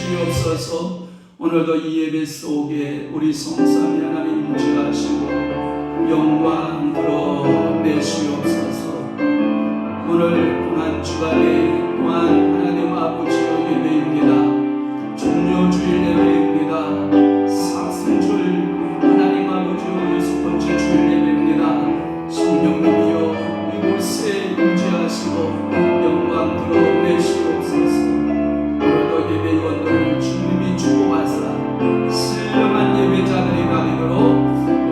주시옵소서. 오늘도 이 예배 속에 우리 성삼위 하나님 임재하시고 영광 드러내시옵소서. 오늘 고난 주간에 또한 하나님 아버지의 예배입니다. 종료주일 예배입니다. 사순절 하나님 아버지의 6번째 주일 예배입니다. 성령님이여 이곳에 임재하시고 영광 드러내시옵소서. 오늘도 예배원들을 주님이 주고가사 신령한 예배자들이 나리도록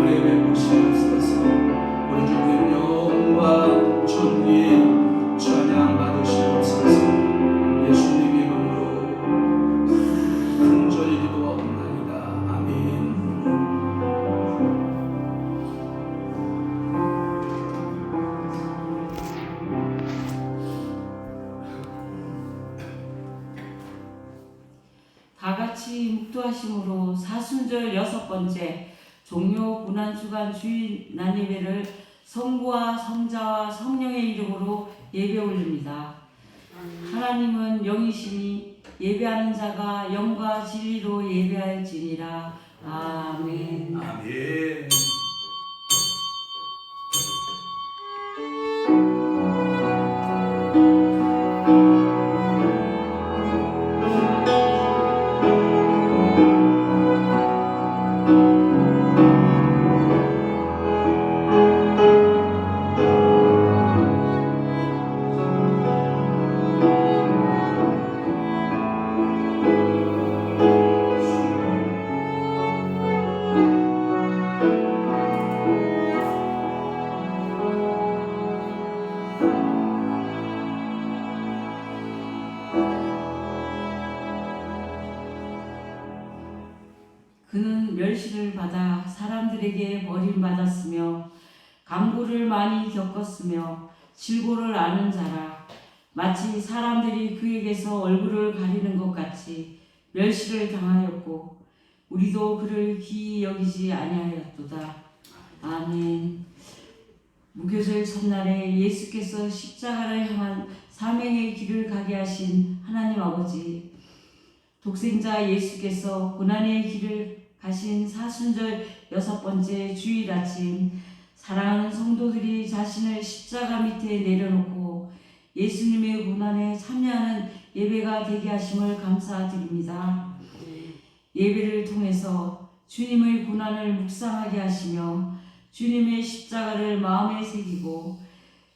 은혜 베푸시옵소서. 우리 주님 영광 존귀 찬양 받으시옵소서. 예수님 이름으로 간절히 기도하옵나이다. 아멘. 다같이 묵도하심으로 사순절 6번째 종료 고난주간 주일 난예배를 성부와 성자와 성령의 이름으로 예배 올립니다. 하나님은 영이시니 예배하는 자가 영과 진리로 예배할지니라. 아멘. 아멘. 그는 멸시를 받아 사람들에게 버림받았으며 강구를 많이 겪었으며 질고를 아는 자라. 마치 사람들이 그에게서 얼굴을 가리는 것 같이 멸시를 당하였고 우리도 그를 귀히 여기지 아니하였도다. 아멘. 무교절 첫날에 예수께서 십자가를 향한 사명의 길을 가게 하신 하나님 아버지, 독생자 예수께서 고난의 길을 가신 사순절 6번째 주일 아침 사랑하는 성도들이 자신을 십자가 밑에 내려놓고 예수님의 고난에 참여하는 예배가 되게 하심을 감사드립니다. 예배를 통해서 주님의 고난을 묵상하게 하시며 주님의 십자가를 마음에 새기고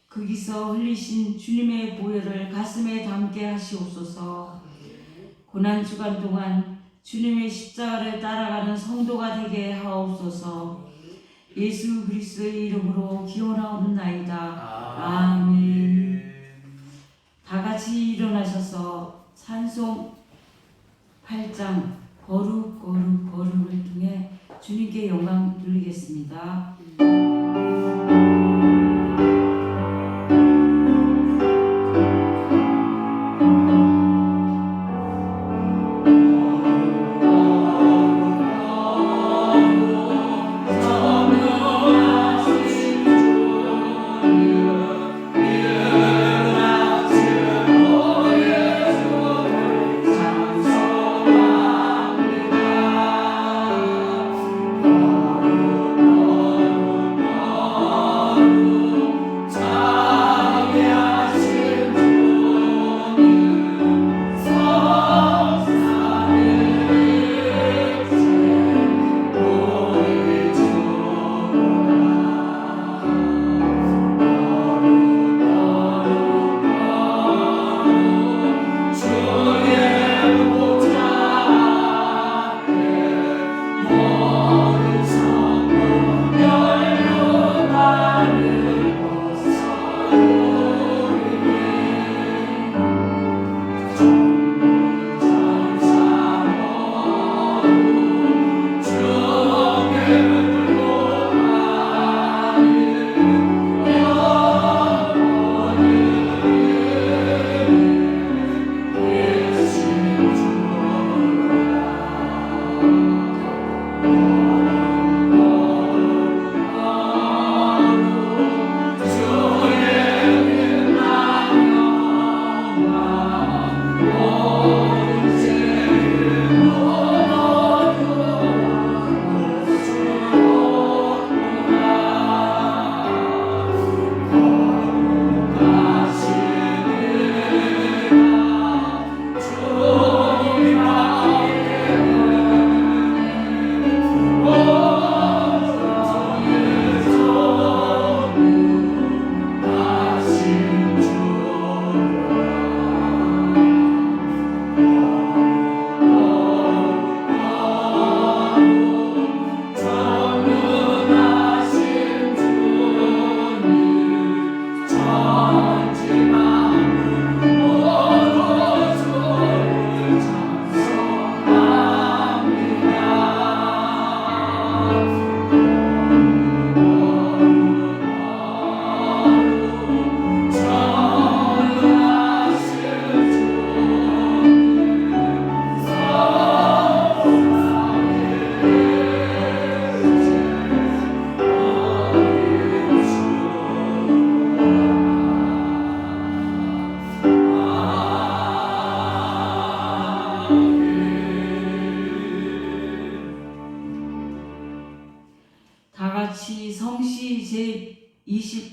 거기서 흘리신 주님의 보혈을 가슴에 담게 하시옵소서. 고난주간 동안 주님의 십자가를 따라가는 성도가 되게 하옵소서. 예수 그리스도의 이름으로 기원하옵나이다. 아멘. 다같이 일어나셔서 찬송 8장 거룩 거룩 거룩을 통해 주님께 영광 돌리겠습니다.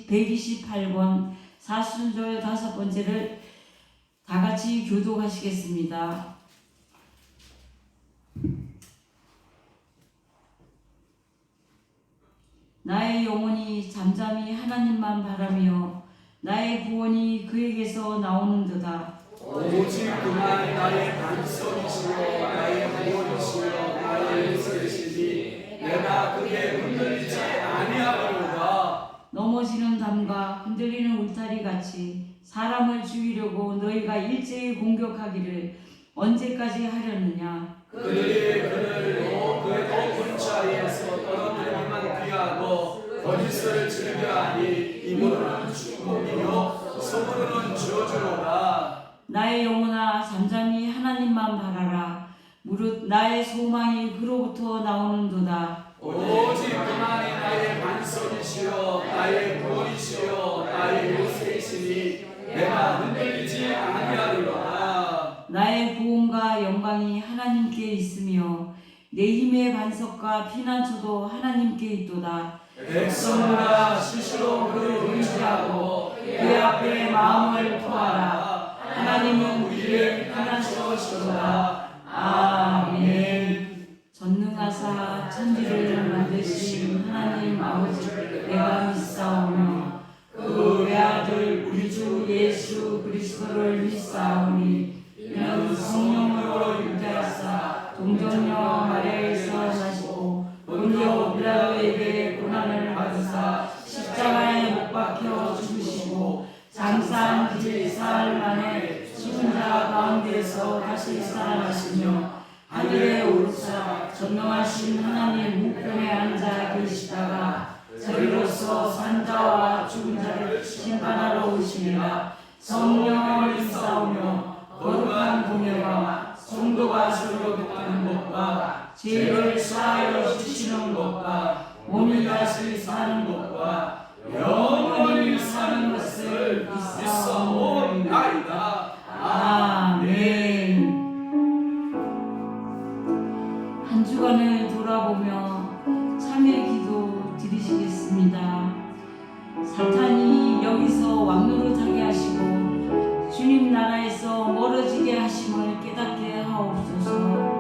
128권 사순절 5번째를 다 같이 교독하시겠습니다. 나의 영혼이 잠잠히 하나님만 바라며 나의 구원이 그에게서 나오는도다. 오직 그만 나의 반석이시여 나의 구원이시여 나의 요새시니 내가 그게 흔들리지 아니하리로다. 넘어지는 담과 흔들리는 울타리 같이 사람을 죽이려고 너희가 일제히 공격하기를 언제까지 하려느냐. 그들이 그를 그의 높은 자리에서 떨어뜨리기만 귀하고 거짓을 즐겨하니 입으로는 축복이요 속으로는 저주로다. 나의 영혼아 잠잠히 하나님만 바라라. 무릇 나의 소망이 그로부터 나오는도다. 오직 그만이 나의 반석이시여 나의 구원이시여 나의 요새이시니 내가 흔들리지 아니하리로다. 나의 구원과 영광이 하나님께 있으며 내 힘의 반석과 피난처도 하나님께 있도다. 백성들아 스스로 그를 의지하고 그 앞에 마음을 토하라. 하나님은 우리의 피난처시로다. 아멘. 전능하사 천지를 만드신 하나님 아버지 내가 믿사오며 그 외아들 우리 주 예수 그리스도를 믿사오니 이는 성령으로 잉태하사 동정녀 마리아에서 나시고 본디오 빌라도에게 고난을 받으사 십자가에 못 박혀 죽으시고 장사한 지 사흘 만에 죽은 자 가운데서 다시 살아나시며 하늘에 오르사 전능하신 하나님 우편에 앉아 계시다가 저리로서 산자와 죽은 자를 심판하러 오시리라. 성령을 믿사오며 거룩한 공예와 성도가 서로 돕는 것과 죄를 사하여 주시는 것과 몸이 다시 사는 것과 영원히 사는 것을 믿사오나이다. 아멘. 한 주간을 돌아보며 참회 기도 드리시겠습니다. 사탄이 여기서 왕노릇하게 하시고 주님 나라에서 멀어지게 하심을 깨닫게 하옵소서.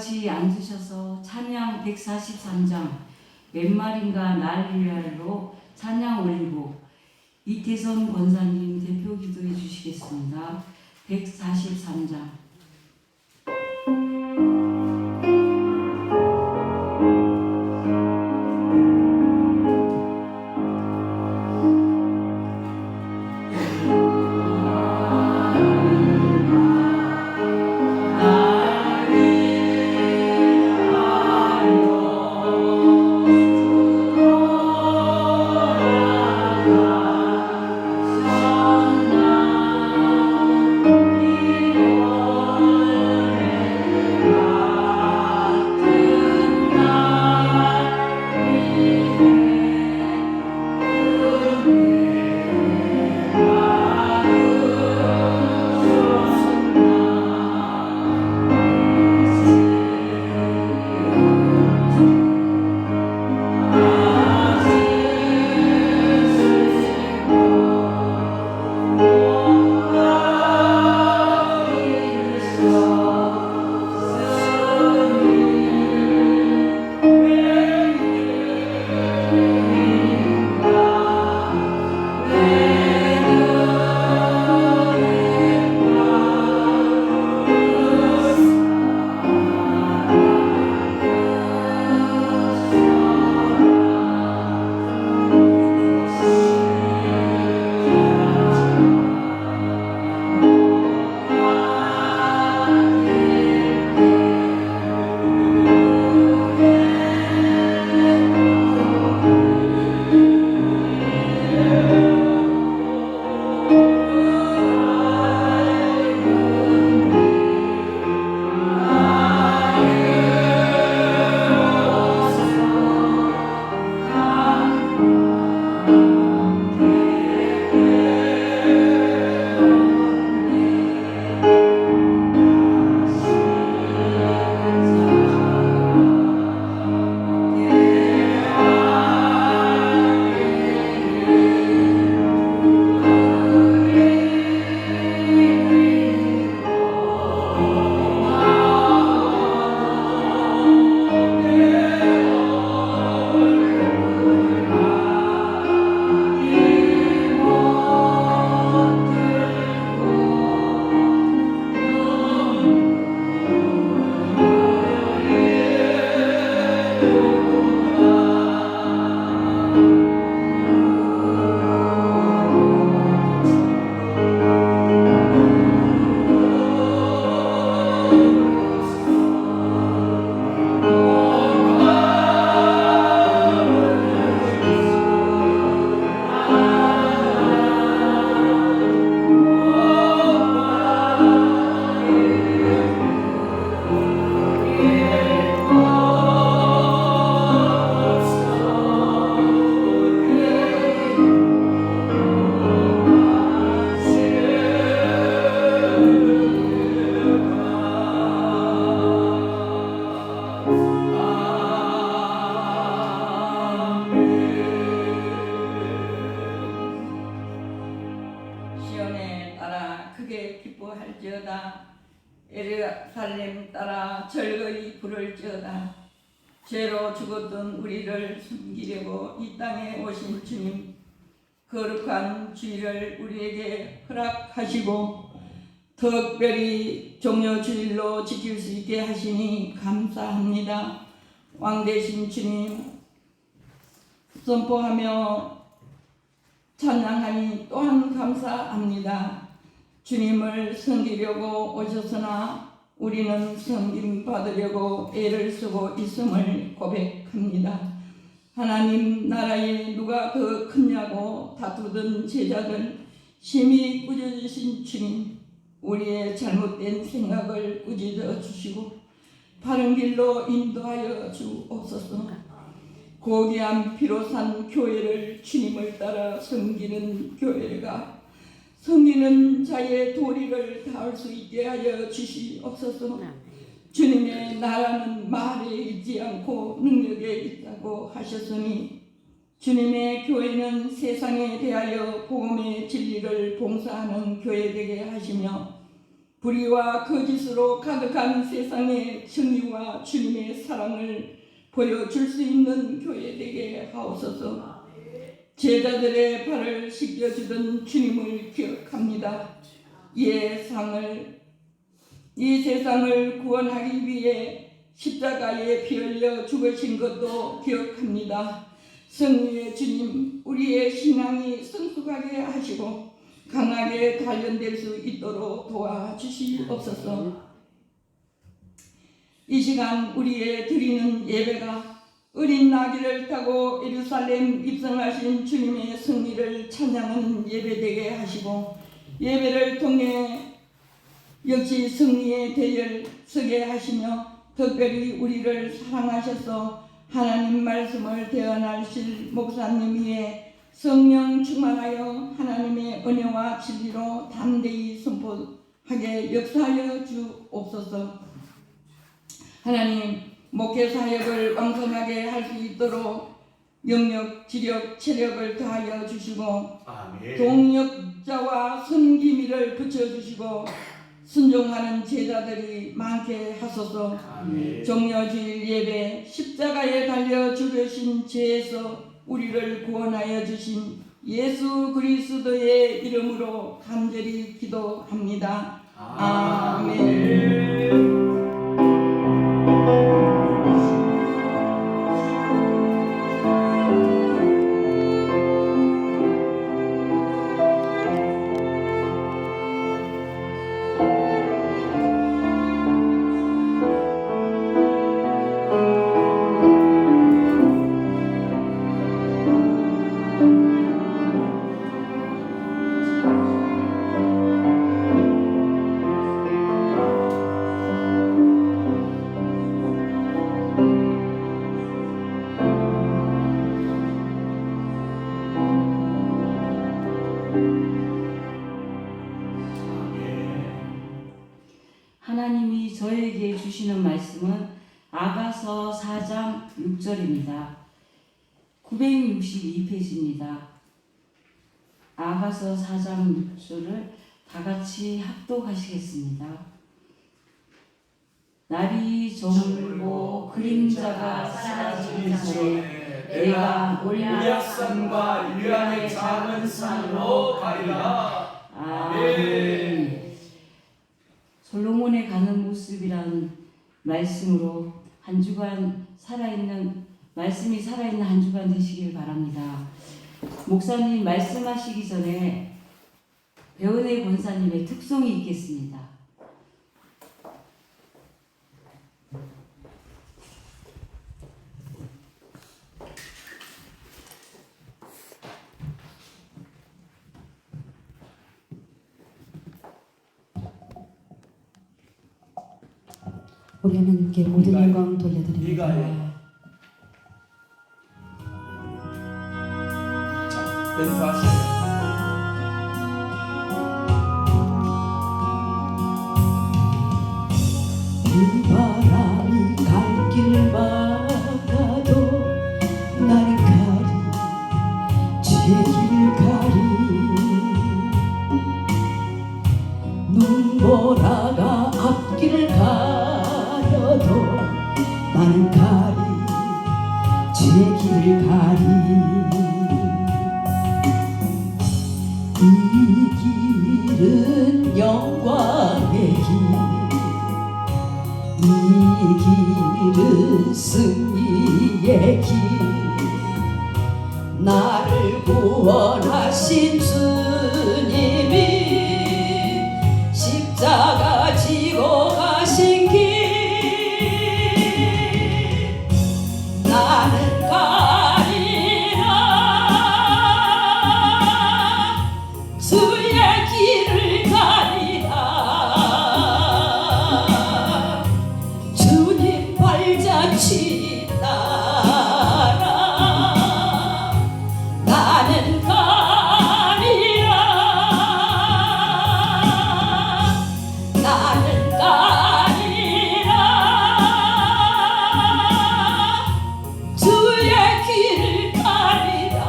같이 앉으셔서 찬양 143장 몇 말인가 날리라로 찬양 올리고 이태선 권사님 대표 기도해 주시겠습니다. 143장 크게 기뻐할지어다. 예루살렘 따라 즐거이 부를지어다. 죄로 죽었던 우리를 숨기려고 이 땅에 오신 주님, 거룩한 주일을 우리에게 허락하시고 특별히 종려주일로 지킬 수 있게 하시니 감사합니다. 왕되신 주님, 선포하며 찬양하니 또한 감사합니다. 주님을 섬기려고 오셨으나 우리는 섬김 받으려고 애를 쓰고 있음을 고백합니다. 하나님 나라에 누가 더 크냐고 다투던 제자들, 심히 꾸짖으신 주님, 우리의 잘못된 생각을 꾸짖어 주시고 바른 길로 인도하여 주옵소서. 고귀한 피로 산 교회를 주님을 따라 섬기는 교회가 섬기는 자의 도리를 닿을 수 있게 하여 주시옵소서. 주님의 나라는 말에 있지 않고 능력에 있다고 하셨으니 주님의 교회는 세상에 대하여 복음의 진리를 봉사하는 교회 되게 하시며 불의와 거짓으로 가득한 세상의 정의와 주님의 사랑을 보여줄 수 있는 교회 되게 하옵소서. 제자들의 발을 씻겨주던 주님을 기억합니다. 이 세상을 구원하기 위해 십자가에 피 흘려 죽으신 것도 기억합니다. 성령의 주님, 우리의 신앙이 성숙하게 하시고 강하게 단련될 수 있도록 도와주시옵소서. 이 시간 우리의 드리는 예배가 어린 나귀를 타고 예루살렘 입성하신 주님의 승리를 찬양하는 예배되게 하시고 예배를 통해 역시 승리의 대열 서게 하시며 특별히 우리를 사랑하셔서 하나님 말씀을 대언하실 목사님 위에 성령 충만하여 하나님의 은혜와 진리로 담대히 선포하게 역사하여 주옵소서. 하나님, 목회 사역을 왕성하게 할 수 있도록 영력, 지력, 체력을 더하여 주시고 아멘. 동력자와 섬기미를 붙여주시고 순종하는 제자들이 많게 하소서. 아멘. 종려주일 예배 십자가에 달려 죽으신 죄에서 우리를 구원하여 주신 예수 그리스도의 이름으로 간절히 기도합니다. 아멘. 하나님이 저에게 주시는 말씀은 아가서 4장 6절입니다. 962페이지입니다. 아가서 4장 6절을 다 같이 합독하시겠습니다. 날이 저물고 그림자가 사라지기 전에 내가 올리앗산과 유양의 작은 산으로 가리라. 아멘. 솔로몬에 가는 모습이라는 말씀으로 한 주간 말씀이 살아있는 한 주간 되시길 바랍니다. 목사님 말씀하시기 전에 배은혜 권사님의 특송이 있겠습니다. 우리 하나님께 모든 네가 영광 돌려드립니다. 네가 해. 자, 멘트하세요. 바람이 갈 길마다도 나를 가리 제 길 가리 이 길은 영광의 길, 이 길은 승리의 길, 나를 구원하신 주님이 십자가 지고 가신 길, 나는 가리라. 주의 길을 가리라. 주님 발자취 따라 나는 가리라. 나는 가리라. 주의 길을 가리라.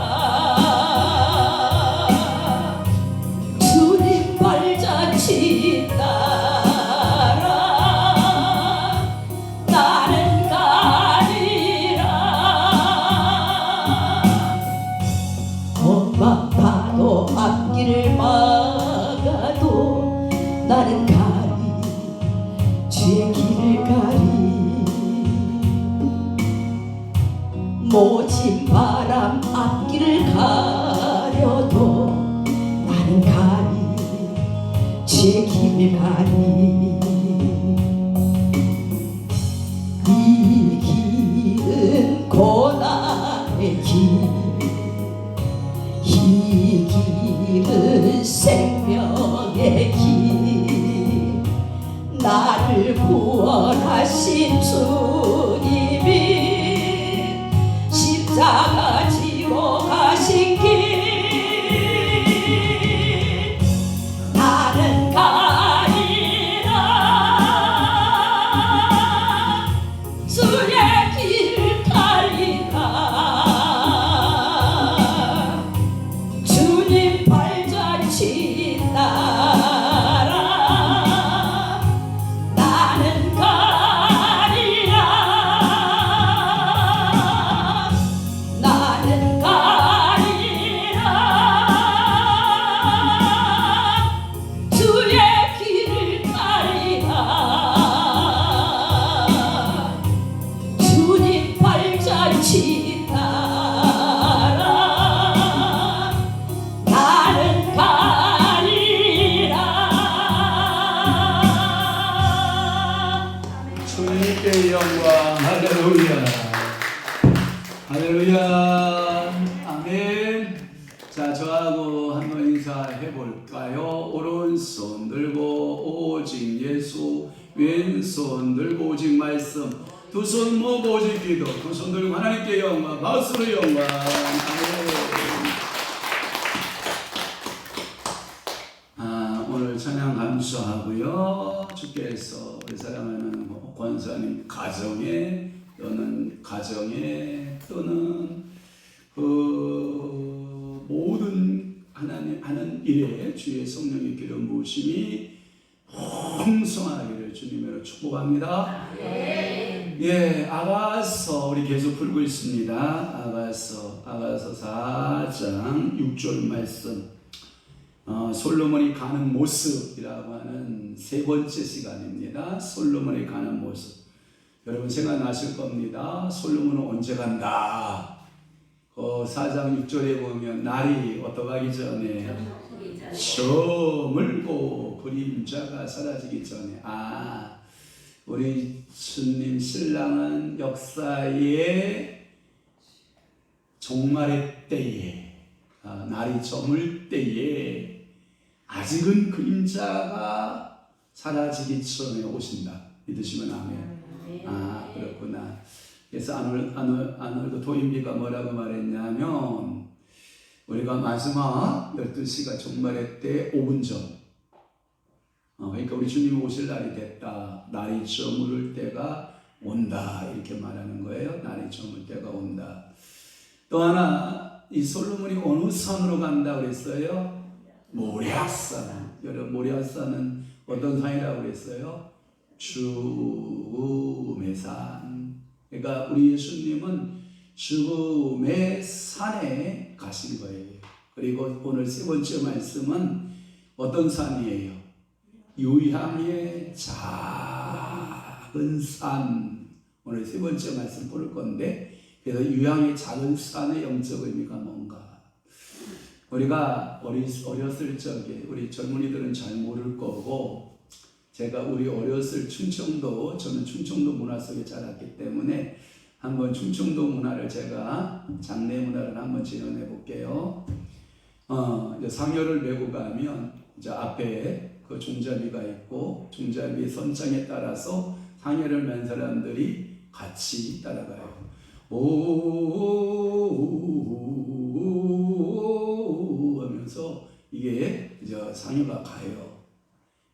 주님 발자취 따라 나는 가리라. 험한 파도 앞길을 막아도 나는 가리. 주의 길을 가리. 모진 바람 앞길을 가려도 나는 가리. 주의 길을 가리. 이 길은 고난의 길, 이 길은 생명의 길, 나를 구원하신 주님이 십자가 지고 가신 길, 나는 가리라. 주의 길 가리라. 주님 발자취 따라 나는 가리라. 나는 가리라. 주의 길을 가리라. 주님 발자취 따라 나는 가리라. 주님께 영광. 할렐루야. 할렐루야. 아멘. 자, 저하고 한번 인사해 볼까요? 오른손 들고 오직 예수, 왼손 들고 오직 말씀, 두 손 모으고 오직 기도, 두 손 들고 하나님께 영광, 박수로 영광. 아멘. 오늘 찬양 감사하고요. 주께서 우리 사랑하는 권사님 가정에 또는 그 모든 하나님 하는 일에 주의 성령의 기름 부으심이 풍성하기를 주님으로 축복합니다. 예, 아가서 우리 계속 풀고 있습니다. 아가서 4장 6절 말씀. 솔로몬이 가는 모습이라고 하는 세 번째 시간입니다. 솔로몬이 가는 모습. 여러분 생각나실 겁니다. 솔로몬은 언제 간다? 4장 6절에 보면 날이 어떠하기 전에 저물고 그림자가 사라지기 전에, 우리 주님 신랑은 역사의 종말의 때에, 날이 저물 때에 아직은 그림자가 사라지기 전에 오신다. 믿으시면 아멘. 그렇구나. 그래서 아놀드 토인비가 뭐라고 말했냐면, 우리가 마지막 12시가 종말의 때 5분 전, 그러니까 우리 주님 오실 날이 됐다. 날이 저무를 때가 온다. 이렇게 말하는 거예요. 날이 저물 때가 온다. 또 하나, 이 솔로몬이 어느 산으로 간다 그랬어요? 모리아산. 여러분, 모리아산은 어떤 산이라고 그랬어요? 죽음의 산. 그러니까 우리 예수님은 죽음의 산에 가신 거예요. 그리고 오늘 세 번째 말씀은 어떤 산이에요? 유향의 작은 산. 오늘 세 번째 말씀 볼 건데, 그래서 유향의 작은 산의 영적 의미가 뭔가? 우리가 어렸을 적에 우리 젊은이들은 잘 모를 거고, 제가 우리 어렸을 충청도, 저는 충청도 문화 속에 자랐기 때문에 한번 충청도 문화를 제가 장례 문화를 한번 진행해 볼게요. 이제 상여를 메고 가면 이제 앞에 그 종잡이가 있고, 종잡이 선창에 따라서 상여를 맨 사람들이 같이 따라가요. 오 하면서 이게 이제 상여가 가요.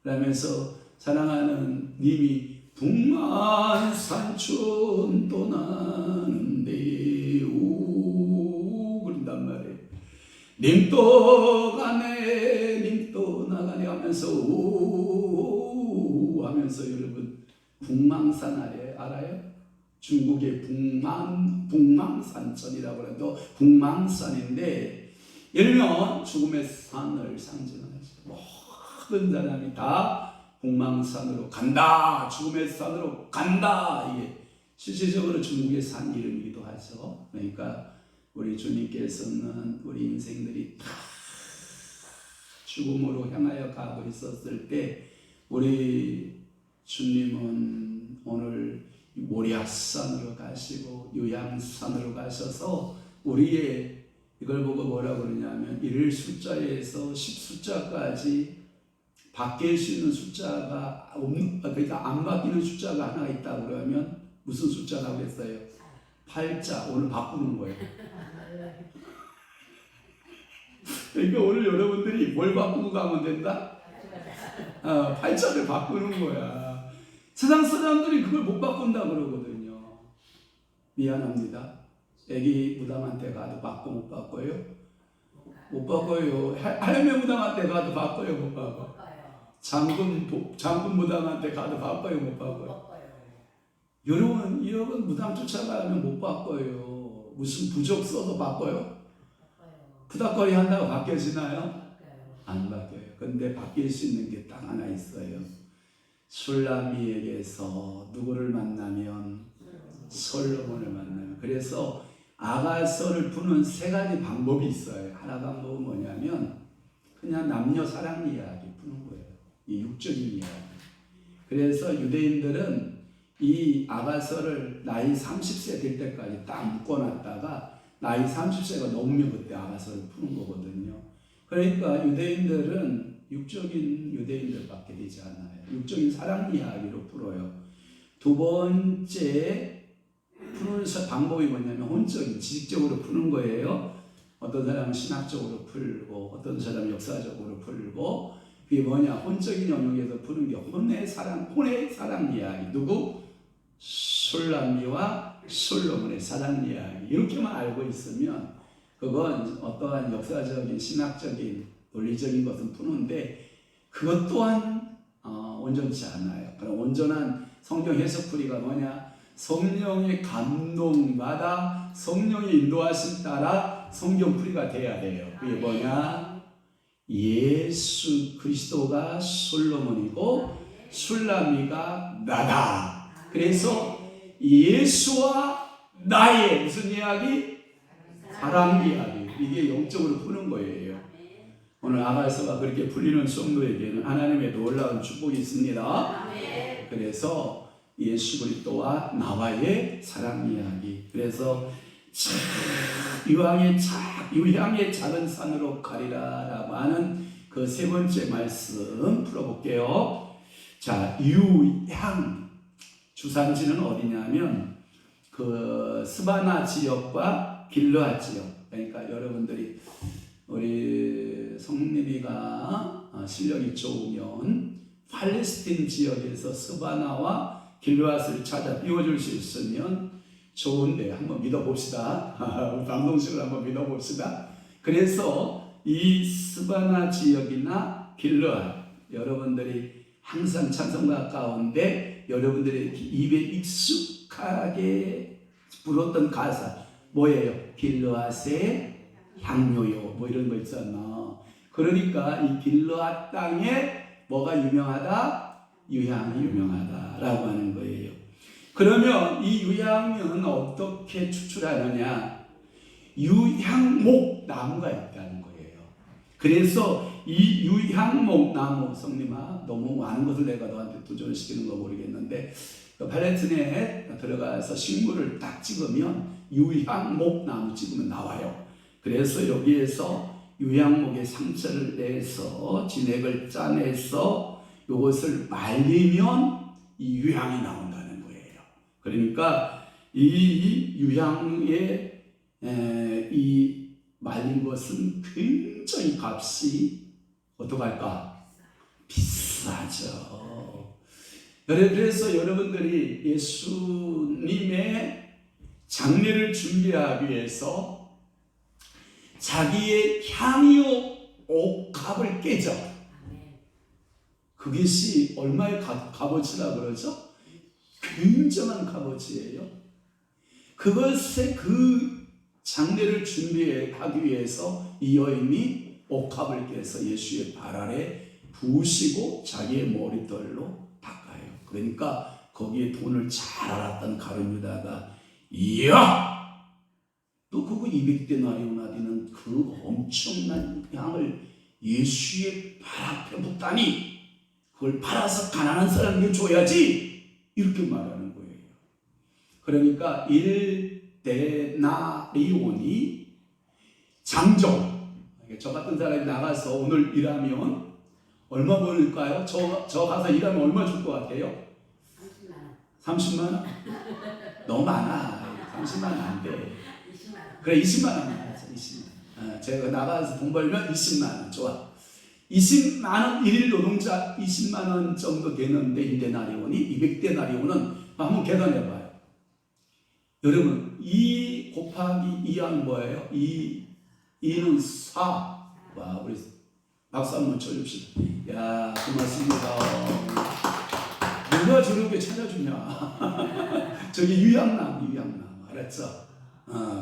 그러면서 사랑하는 님이 북만산촌 떠나는데 오 그런단 말이에요. 님도 가네 님도 나가네 하면서 오 하면서 여러분 북망산 알아요? 중국의 북망산천이라고 해도 북망산인데 예를 들면 죽음의 산을 상징하죠. 모든 사람이 다 북망산으로 간다, 죽음의 산으로 간다. 이게 실질적으로 중국의 산 이름이기도 하죠. 그러니까 우리 주님께서는 우리 인생들이 다 죽음으로 향하여 가고 있었을 때 우리 주님은 오늘 모리아산으로 가시고 유향산으로 가셔서 우리의 이걸 보고 뭐라고 그러냐면 1 숫자에서 10 숫자까지 바뀔 수 있는 숫자가 그러니까 안 바뀌는 숫자가 하나 있다고 그러면 무슨 숫자라고 했어요? 8자. 오늘 바꾸는 거예요. 그러니까 오늘 여러분들이 뭘 바꾸고 가면 된다? 8자를 바꾸는 거야. 세상 사람들이 그걸 못 바꾼다 그러거든요. 미안합니다. 애기 무당한테 가도 바꿔 못 바꿔요? 못 바꿔요. 할매 무당한테 가도 바꿔요? 못 바꿔요? 장군 무당한테 가도 바꿔요? 못 바꿔요? 여러분 무당 쫓아가면 못 바꿔요. 무슨 부적 써도 바꿔요? 부닥거리 한다고 바뀌어지나요? 안 바뀌어요. 근데 바뀔 수 있는 게 딱 하나 있어요. 술람이에게서 누구를 만나면 솔로몬을 만나면. 그래서 아가서를 푸는 3가지 방법이 있어요. 하나 방법은 뭐냐면 그냥 남녀 사랑 이야기 푸는 거예요. 이 육적인 이야기. 그래서 유대인들은 이 아가서를 나이 30세 될 때까지 딱 묶어놨다가 나이 30세가 넘으면 그때 아가서를 푸는 거거든요. 그러니까 유대인들은 육적인 유대인들밖에 되지 않아요. 육적인 사랑 이야기로 풀어요. 두 번째 푸는 방법이 뭐냐면 혼적인 지식적으로 푸는 거예요. 어떤 사람은 신학적으로 풀고 어떤 사람은 역사적으로 풀고 그게 뭐냐 혼적인 영역에서 푸는 게 혼의 사랑 이야기. 누구? 술람미와 솔로몬의 사랑 이야기. 이렇게만 알고 있으면 그건 어떠한 역사적인 신학적인 논리적인 것은 푸는데 그것 또한 온전치 않아요. 그럼 온전한 성경 해석풀이가 뭐냐? 성령의 감동받아 성령의 인도하심 따라 성경풀이가 돼야 돼요. 그게 뭐냐? 예수 그리스도가 솔로몬이고 술람미가 나다. 그래서 예수와 나의 무슨 이야기? 사랑 이야기. 이게 영적으로 푸는 거예요. 오늘 아가서가 그렇게 풀리는 성도에게는 하나님의 놀라운 축복이 있습니다. 그래서 예수 그리스도와 나와의 사랑 이야기. 그래서 유향의 작은 산으로 가리라라고 하는 그 3번째 말씀 풀어볼게요. 자, 유향 주산지는 어디냐면 그 스바나 지역과 길르앗 지역. 그러니까 여러분들이 우리 성님이가 실력이 좋으면 팔레스틴 지역에서 스바나와 길르앗을 찾아 띄워줄 수 있으면 좋은데 한번 믿어봅시다. 방송식을 한번 믿어봅시다. 그래서 이 스바나 지역이나 길르앗 여러분들이 항상 찬송가 가운데 여러분들의 입에 익숙하게 불었던 가사 뭐예요? 길르앗의 향료요 뭐 이런 거 있잖아. 그러니까 이 길르앗 땅에 뭐가 유명하다? 유향이 유명하다라고 하는 거예요. 그러면 이 유향은 어떻게 추출하느냐? 유향목 나무가 있다는 거예요. 그래서 이 유향목 나무, 성님아 너무 많은 것을 내가 너한테 도전시키는 거 모르겠는데 팔레트인에 들어가서 식물을 딱 찍으면 유향목 나무 찍으면 나와요. 그래서 여기에서 유향목의 상처를 내서 진액을 짜내서 이것을 말리면 이 유향이 나온다는 거예요. 그러니까 이 유향의 이 말린 것은 굉장히 값이 어떡할까? 비싸죠. 그래서 여러분들이 예수님의 장례를 준비하기 위해서 자기의 향유 옥합을 깨죠. 그것이 얼마의 값어치라 그러죠? 굉장한 값어치예요. 그것에 그 장례를 준비하기 위해서 이 여인이 옥합을 깨서 예수의 발 아래 부으시고 자기의 머리털로 닦아요. 그러니까 거기에 돈을 잘 알았던 가룟 유다가 이야! 또 그거 200데나리온 하디는 그 엄청난 향을 예수의 발 앞에 붓다니 그걸 팔아서 가난한 사람에게 줘야지 이렇게 말하는 거예요. 그러니까 1데나리온이 장정, 저 같은 사람이 나가서 오늘 일하면 얼마 벌을까요? 저 가서 일하면 얼마 줄 것 같아요? 30만 원? 너무 많아. 30만 원 안 돼. 그래 20만 원 나가자. 20만 원. 제가 나가서 돈 벌면 20만 원. 좋아. 20만 원 1일 노동자 20만 원 정도 되는데 1데나리온이 200데나리온은 한번 계산해 봐요. 여러분 2 곱하기 2한 뭐예요? 2는 4. 와 우리 박수 한번 쳐줍시다. 야 고맙습니다. 누가 저렇게 찾아주냐. 저기 유향나무 알았죠?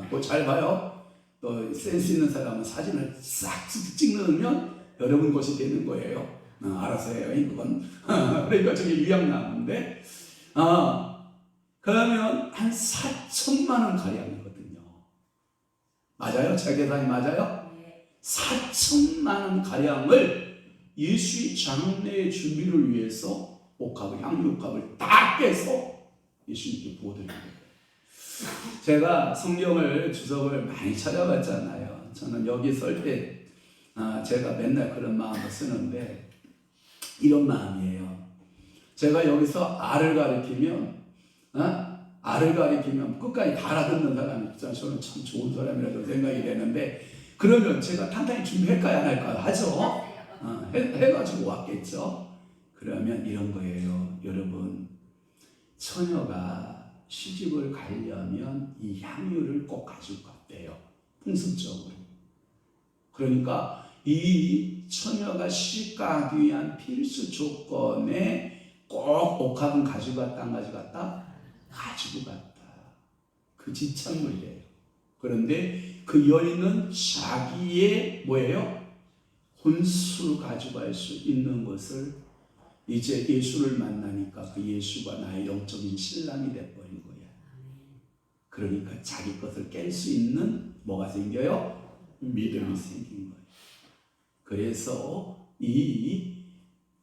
그거 잘 봐요. 또 센스 있는 사람은 사진을 싹 찍으면 여러분 것이 되는 거예요. 알아서 해요. 이건. 그러니까 저게 유향나무인데 그러면 한 4천만 원 가량이거든요. 맞아요? 제 계산이 맞아요? 4천만 원 가량을 예수의 장례 준비를 위해서 옥합을, 향유 옥합을 다 깨서 예수님께 부어드린 거예요. 제가 성경을 주석을 많이 찾아봤잖아요. 저는 여기 설 때 제가 맨날 그런 마음을 쓰는데 이런 마음이에요. 제가 여기서 알을 가리키면 끝까지 다 알아듣는 사람이 있잖아요. 저는 참 좋은 사람이라고 생각이 되는데 그러면 제가 탄탄히 준비할까요? 안 할까요? 하죠. 해가지고 왔겠죠. 그러면 이런 거예요. 여러분 처녀가 시집을 가려면 이 향유를 꼭 가지고 갔대요. 풍습적으로. 그러니까 이 처녀가 시집 가기 위한 필수 조건에 꼭 옥합은 가지고 갔다 안 가지고 갔다? 가지고 갔다. 그 집착물이에요. 그런데 그 여인은 자기의 뭐예요? 혼수를 가져갈 수 있는 것을 이제 예수를 만나니까 그 예수가 나의 영적인 신랑이 돼버린 거야. 그러니까 자기 것을 깰 수 있는 뭐가 생겨요? 믿음이 생긴 거예요. 그래서 이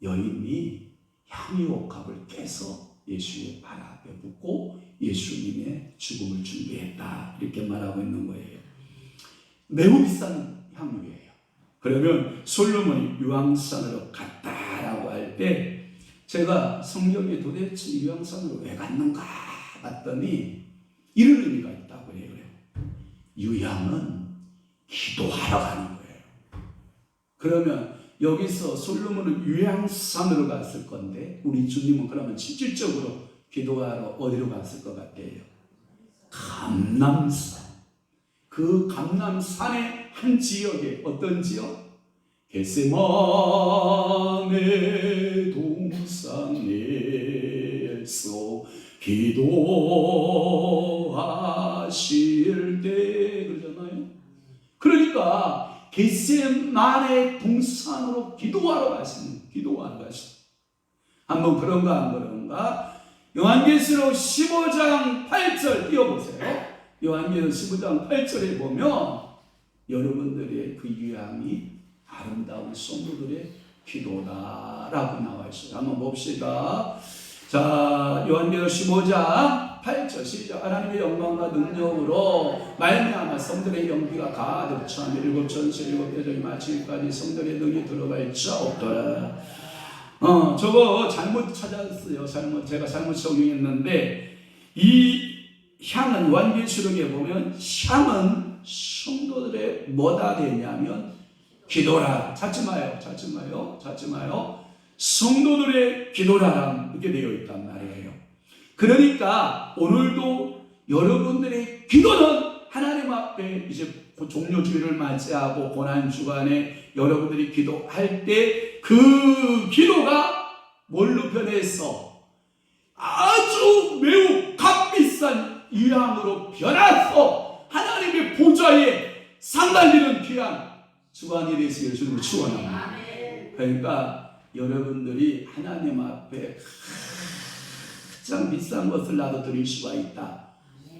여인이 향유옥합을 깨서 예수의 발 앞에 붓고 예수님의 죽음을 준비했다. 이렇게 말하고 있는 거예요. 매우 비싼 향유예요. 그러면 솔로몬이 유황산으로 갔다라고 할 때 제가 성경에 도대체 유황산으로 왜 갔는가 봤더니 이런 의미가 있다고 해요. 유향은 기도하러 가는 거예요. 그러면 여기서 솔로몬은 유향산으로 갔을 건데 우리 주님은 그러면 실질적으로 기도하러 어디로 갔을 것 같아요? 감람산. 그 감람산의 한 지역에 어떤 지역? 겟세마네 동산에서 기도하실 때 그러잖아요. 그러니까 겟세마네 동산으로 기도하러 가시는 한번 그런가 안 그런가? 요한계시록 15장 8절 띄워보세요. 요한계시록 15장 8절에 보면 여러분들의 그 유향이 아름다운 성도들의 기도다라고 나와 있어요. 한번 봅시다. 자, 요한계시록 15장 8절 시작. 하나님의 영광과 능력으로 말미암아 성들의 연기가 가득 차며 일곱 전세 일곱 대적이 마치기까지 성들의 능이 들어갈 자 없더라. 저거 잘못 찾았어요. 제가 잘못 적용했는데 이 향은 요한계시록에 보면 향은 성도들의 뭐다 되냐면 기도라. 찾지 마요. 성도들의 기도라 이렇게 되어 있단 말이에요. 그러니까 오늘도 여러분들의 기도는 하나님 앞에 이제 종료주일을 맞이하고 고난주간에 여러분들이 기도할 때 그 기도가 뭘로 변해서 아주 매우 값비싼 유향으로 변해서 하나님의 보좌에 상달리는 귀한 주간이 되시기를 주님을 축원합니다. 그러니까 여러분들이 하나님 앞에 가장 비싼 것을 나도 드릴 수가 있다.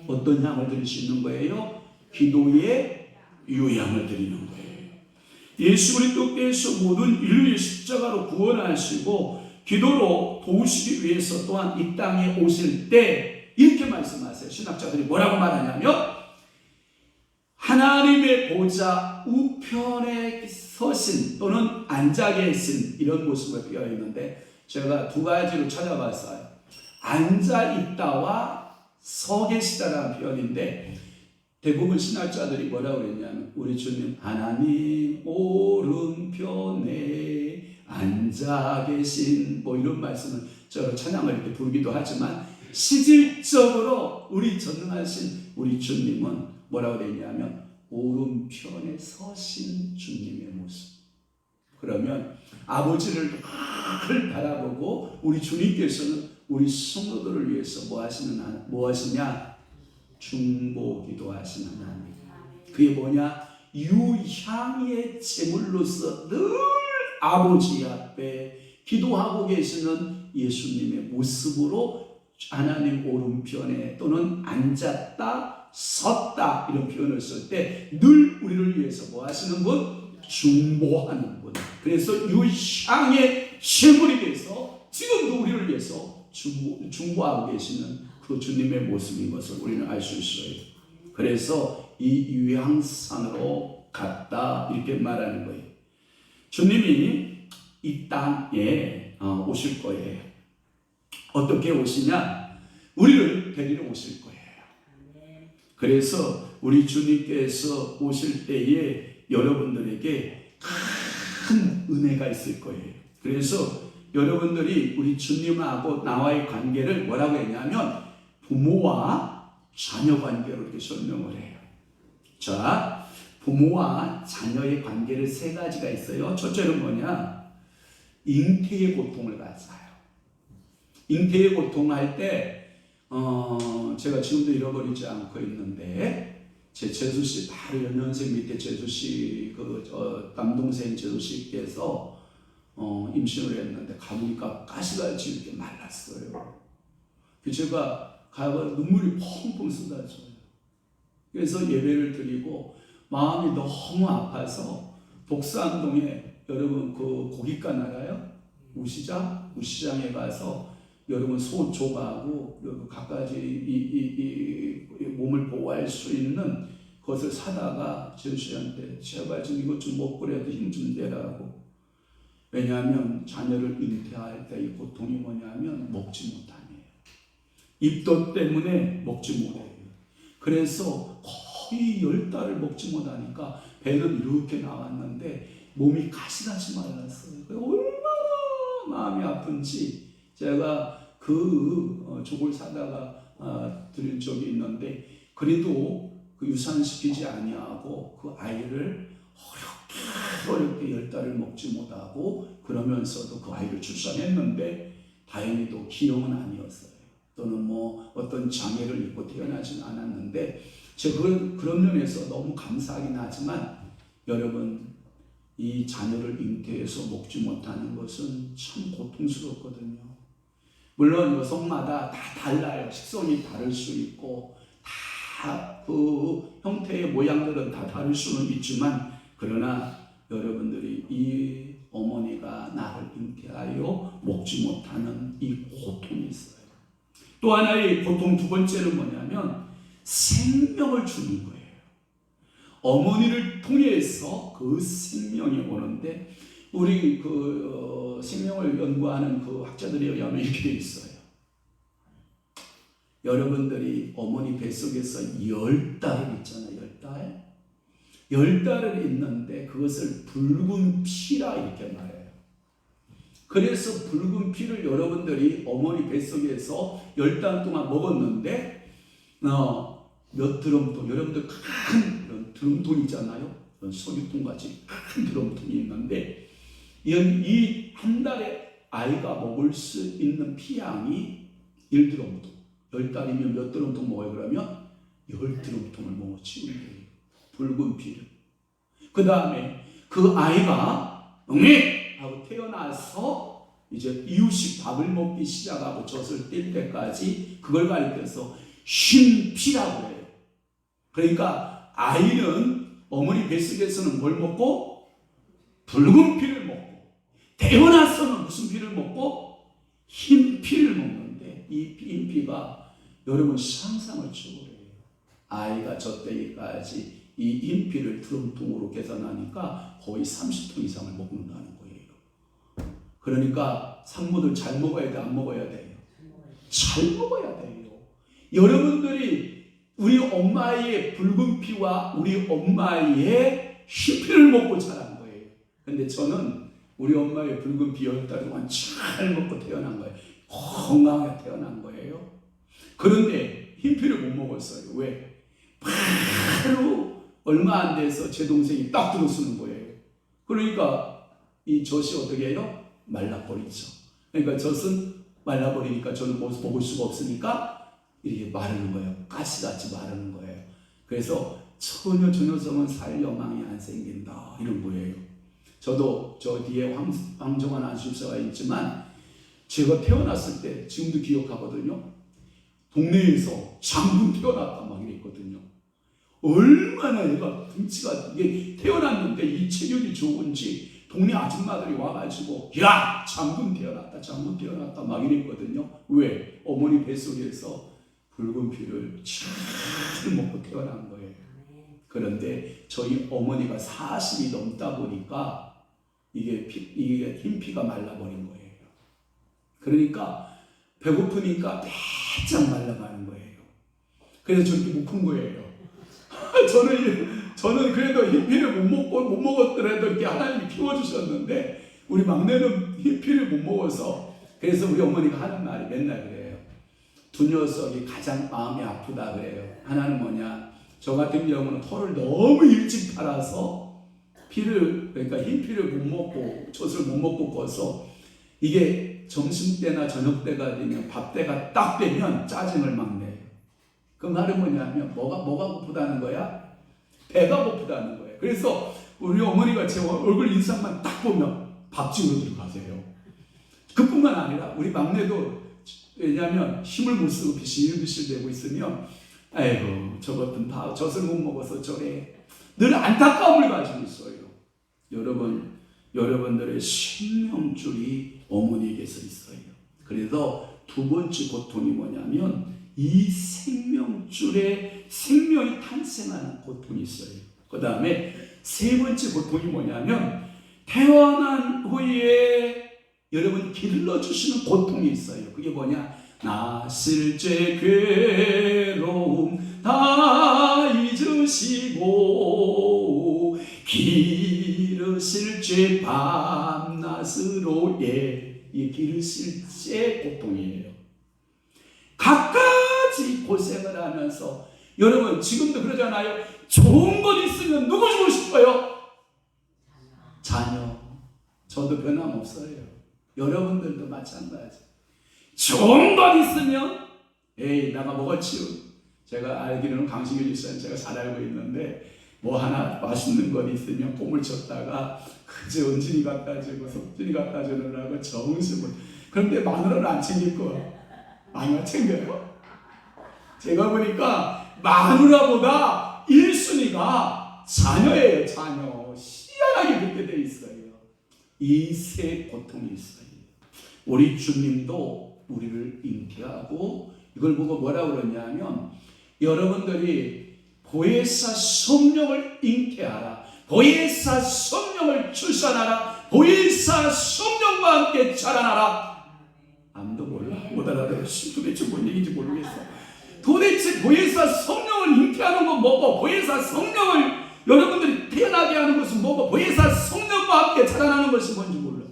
어떤 향을 드릴 수 있는 거예요? 기도의 유향을 드리는 거예요. 예수 그리스도께서 모든 인류의 십자가로 구원하시고 기도로 도우시기 위해서 또한 이 땅에 오실 때 이렇게 말씀하세요. 신학자들이 뭐라고 말하냐면 하나님의 보좌 우편에 서신 또는 앉아 계신 이런 모습을 표현했는데 제가 두 가지로 찾아봤어요. 앉아 있다와 서 계시다라는 표현인데 대부분 신학자들이 뭐라고 그랬냐면 우리 주님 하나님 오른편에 앉아 계신 뭐 이런 말씀을 저로 찬양을 이렇게 부르기도 하지만 실질적으로 우리 전능하신 우리 주님은 뭐라고 그랬냐면 오른편에 서신 주님의 모습. 그러면 아버지를 늘 바라보고 우리 주님께서는 우리 성도들을 위해서 뭐 하시냐? 중보기도 하시는 하나님. 그게 뭐냐? 유향의 제물로서 늘 아버지 앞에 기도하고 계시는 예수님의 모습으로 하나님 오른편에 또는 앉았다, 섰다 이런 표현을 쓸 때 늘 우리를 위해서 뭐 하시는 분? 중보하는 분. 그래서 유향의 제물이 돼서 지금도 우리를 위해서 중보하고 계시는 그 주님의 모습인 것을 우리는 알 수 있어요. 그래서 이 유향산으로 갔다 이렇게 말하는 거예요. 주님이 이 땅에 오실 거예요. 어떻게 오시냐? 우리를 데리러 오실 거예요. 그래서 우리 주님께서 오실 때에 여러분들에게 큰 은혜가 있을 거예요. 그래서 여러분들이 우리 주님하고 나와의 관계를 뭐라고 했냐면 부모와 자녀 관계로 이렇게 설명을 해요. 자, 부모와 자녀의 관계를 세 가지가 있어요. 첫째는 뭐냐? 잉태의 고통을 받아요. 잉태의 고통을 할 때 제가 지금도 잃어버리지 않고 있는데 제 재수씨 바로 연년생 밑에 재수씨 남동생 재수씨께서 임신을 했는데 가보니까 가시같이 이렇게 말랐어요. 제가 가서 눈물이 펑펑 쏟아져요. 그래서 예배를 드리고 마음이 너무 아파서 독산동에 여러분 그 고깃간 알아요? 우시장에 가서 여러분 소 조가하고 갖가지 이 몸을 보호할 수 있는 것을 사다가 제수씨한테 제발 좀 이것 좀 먹고라도 힘 좀 내라고. 왜냐하면 자녀를 잉태할 때 이 고통이 뭐냐면 먹지 못하네요. 입덧 때문에 먹지 못해요. 그래서 거의 10달을 먹지 못하니까 배는 이렇게 나왔는데 몸이 가시같이 말랐어요. 얼마나 마음이 아픈지 제가 그 족을 사다가 드린 적이 있는데 그래도 그 유산시키지 아니하고 그 아이를 어렵게 10달을 먹지 못하고 그러면서도 그 아이를 출산했는데 다행히도 기형은 아니었어요. 또는 뭐 어떤 장애를 입고 태어나지는 않았는데 제가 그런 면에서 너무 감사하긴 하지만 여러분, 이 자녀를 잉태해서 먹지 못하는 것은 참 고통스럽거든요. 물론 여성마다 다 달라요. 식성이 다를 수 있고 다 그 형태의 모양들은 다 다를 수는 있지만, 그러나 여러분들이 이 어머니가 나를 잉태하여 먹지 못하는 이 고통이 있어요. 또 하나의 고통 두 번째는 뭐냐면 생명을 주는 거예요. 어머니를 통해서 그 생명이 오는데, 우리 생명을 연구하는 그 학자들에 의하면 이렇게 되어 있어요. 여러분들이 어머니 뱃속에서 10달을 있잖아요. 10달. 10달을 있는데 그것을 붉은 피라 이렇게 말해요. 그래서 붉은 피를 여러분들이 어머니 뱃속에서 10달 동안 먹었는데, 몇 드럼통, 여러분들 큰 이런 드럼통 있잖아요. 이런 석유통같이 큰 드럼통이 있는데, 이 한 달에 아이가 먹을 수 있는 피양이 1드럼통. 10달이면 몇 드럼통 먹어요? 그러면 10드럼통을 먹어 치우는 거예요. 붉은 피를. 그 다음에 그 아이가 응애! 하고 태어나서 이제 이유식 밥을 먹기 시작하고 젖을 뗄 때까지 그걸 가리켜서 흰 피라고 해요. 그러니까 아이는 어머니 뱃속에서는 뭘 먹고? 붉은 피를 먹고, 태어나서는 무슨 피를 먹고? 흰 피를 먹는데, 이 흰 피가 여러분 상상을 초월해요. 아이가 젖대기까지 이 흰 피를 드럼통으로 계산하니까 거의 30톤 이상을 먹는다는 거예요. 그러니까 산모들 잘 먹어야 돼, 안 먹어야 돼요? 잘 먹어야 돼요. 여러분들이 우리 엄마의 붉은 피와 우리 엄마의 흰 피를 먹고 자란 거예요. 근데 저는 우리 엄마의 붉은 피 10달 동안 잘 먹고 태어난 거예요. 건강하게 태어난 거예요. 그런데 흰 피를 못 먹었어요. 왜? 바로 얼마 안 돼서 제 동생이 딱 들어쓰는 거예요. 그러니까 이 젖이 어떻게 해요? 말라버리죠. 그러니까 젖은 말라버리니까 저는 먹을 수가 없으니까 이렇게 마르는 거예요. 가시같이 마르는 거예요. 그래서 전혀 저 녀석은 살 여망이 안 생긴다 이런 거예요. 저도 저 뒤에 황정환 안수사가 있지만, 제가 태어났을 때 지금도 기억하거든요. 동네에서 장군 태어났다 막 이랬거든요. 얼마나 얘가 등치가, 이게 태어났는데 이 체격이 좋은지 동네 아줌마들이 와가지고 야 장군 태어났다 막 이랬거든요. 왜? 어머니 뱃속에서 붉은 피를 잘 먹고 태어난 거예요. 그런데 저희 어머니가 40이 넘다 보니까 이게 흰 피가 말라버린 거예요. 그러니까 배고프니까 바짝 말라가는 거예요. 그래서 저렇게 묵은 거예요. 저는 그래도 흰 피를 못 먹었더라도 이렇게 하나님이 키워주셨는데, 우리 막내는 흰 피를 못 먹어서, 그래서 우리 어머니가 하는 말이 맨날 그래요. 두 녀석이 가장 마음이 아프다 그래요. 하나는 뭐냐, 저 같은 경우는 털을 너무 일찍 팔아서 그러니까 흰 피를 못 먹고 젖을 못 먹고 커서, 이게 점심때나 저녁때가 되면 밥때가 딱 되면 짜증을 막 내요. 그 말은 뭐냐면 뭐가 고프다는 거야? 배가 고프다는 거예요. 그래서 우리 어머니가 제 얼굴 인상만 딱 보면 밥집으로 들어가세요. 그뿐만 아니라 우리 막내도, 왜냐하면 힘을 못 쓰고 비실비실 대고 있으면 아이고 저것은 다 젖을 못 먹어서 저래, 늘 안타까움을 가지고 있어요. 여러분들의 생명줄이 어머니에게서 있어요. 그래서 두 번째 고통이 뭐냐면 이 생명줄에 생명이 탄생하는 고통이 있어요. 그 다음에 세 번째 고통이 뭐냐면 태어난 후에 여러분 길러주시는 고통이 있어요. 그게 뭐냐? 났을 때 괴로움 다 잊으시고 기르실 때 밤낮으로 이 기르실 때 고통이에요. 갖가지 고생을 하면서, 여러분 지금도 그러잖아요. 좋은 것 있으면 누구 주고 싶어요? 자녀. 저도 변함없어요. 여러분들도 마찬가지. 좋은 것 있으면 에이 내가 먹었지요. 제가 알기로는 강신규 집사님 제가 잘 알고 있는데 뭐 하나 맛있는 것 있으면 꿈을 쳤다가 그저 은진이 갖다 주고 석진이 갖다 주느라고 정신을. 그런데 마누라는 안 챙길 거야. 마누라 챙겨요? 제가 보니까 마누라보다 1순위가 자녀예요. 자녀. 희한하게 그렇게 돼 있어요. 이 세 고통이 있어요. 우리 주님도 우리를 잉태하고 이걸 보고 뭐라 그러냐면 여러분들이 보혜사 성령을 잉태하라. 보혜사 성령을 출산하라. 보혜사 성령과 함께 자라나라. 아무도 몰라. 못 알아들어. 도대체 뭔 얘기인지 모르겠어. 도대체 보혜사 성령을 잉태하는 건 뭐고, 보혜사 성령을 여러분들이 태어나게 하는 것은 뭐고, 보혜사 성령과 함께 자라나는 것이 뭔지 몰라.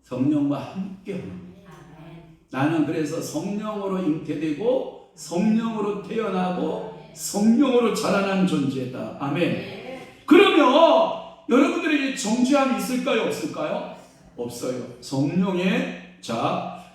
성령과 함께 하는 거예요. 나는 그래서 성령으로 잉태되고 성령으로 태어나고 성령으로 자라난 존재다. 아멘. 그러면 여러분들에게 정죄함이 있을까요? 없을까요? 없어요. 성령의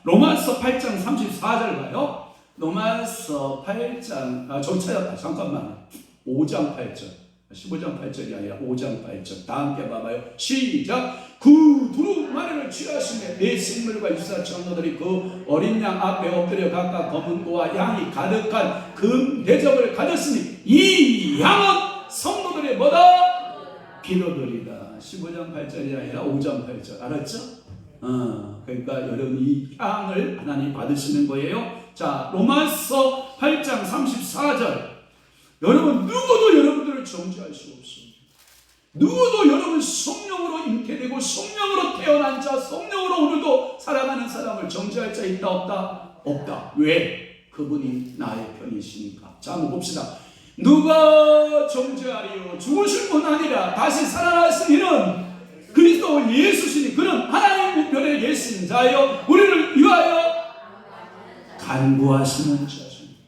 로마서 8장 34절 가요. 로마서 8장 저기 찾았다. 잠깐만. 5장 8절 15장 8절이 아니라 5장 8절 다 함께 봐봐요. 시작. 그 두루 마리를 취하시며 내 생물과 유사 장로들이 그 어린 양 앞에 엎드려 각각 검은 고와 양이 가득한 금 대접을 가졌으니 이 양은 성도들의 뭐다? 기도들이다. 15장 8절이 아니라 5장 8절 알았죠? 그러니까 여러분 이 향을 하나님 받으시는 거예요. 자, 로마서 8장 34절. 여러분 누구도 여러분들을 정죄할 수 없습니다. 누구도 여러분 성령으로 잉태되고 성령으로 태어난 자, 성령으로 오늘도 살아가는 사람을 정죄할 자 있다 없다? 없다. 왜? 그분이 나의 편이시니까. 자, 한번 봅시다. 누가 정죄하리요? 죽으실 분 아니라 다시 살아나신 이는 그리스도 예수시니 그는 하나님 편에 계신 자요 우리를 위하여 간구하시는 자십니다.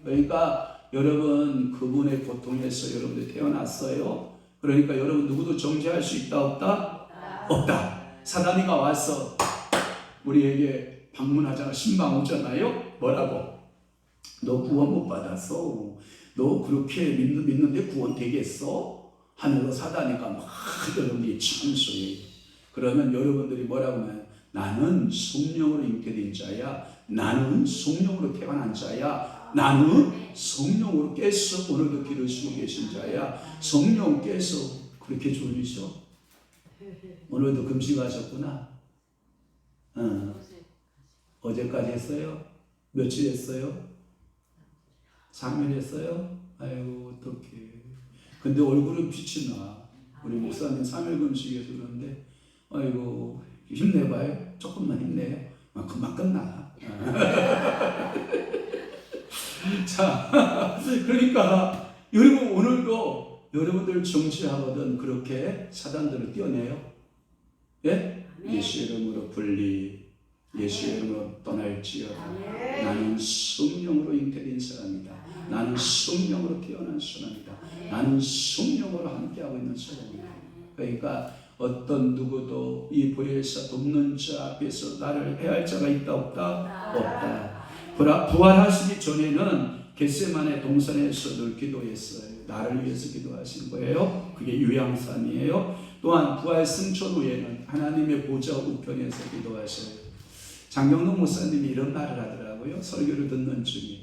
그러니까 여러분 그분의 고통에서 여러분들이 태어났어요. 그러니까 여러분 누구도 정죄할 수 있다 없다? 없다. 사단이가 와서 우리에게 방문하잖아. 신방 오잖아요. 뭐라고? 너 구원 못 받았어. 너 그렇게 믿는데 구원 되겠어? 하면서 사단이가 막 여러분들이 참소해. 그러면 여러분들이 뭐라고 하면 나는 성령으로 잉태된 자야. 나는 성령으로 태어난 자야. 나는 성령으로 깨서 오늘도 기르시고 계신 자야. 성령께서 그렇게 졸리셔. 오늘도 금식하셨구나. 어제까지 했어요? 며칠 했어요? 3일 했어요? 아이고 어떡해. 근데 얼굴은 빛이 나. 우리 목사님 3일 금식해서 그런데 아이고 힘내봐요. 조금만 힘내요. 금방 끝나. 자, 그러니까 여러분 오늘도 여러분들 정죄하거든 그렇게 사단들을 띄어내요. 예? 예수 이름으로 분리, 예수 이름으로 떠날지어다. 나는 성령으로 잉태된 사람이다. 나는 성령으로 태어난 사람이다. 나는 성령으로 함께하고 있는 사람이다. 그러니까 어떤 누구도 이 보혜사 돕는 자 앞에서 나를 해할 자가 있다 없다? 없다. 부활하시기 전에는 겟세마네 동산에서 늘 기도했어요. 나를 위해서 기도하신 거예요. 그게 요양산이에요. 또한 부활 승천 후에는 하나님의 보좌 우편에서 기도하셔요. 장경로 목사님이 이런 말을 하더라고요. 설교를 듣는 중에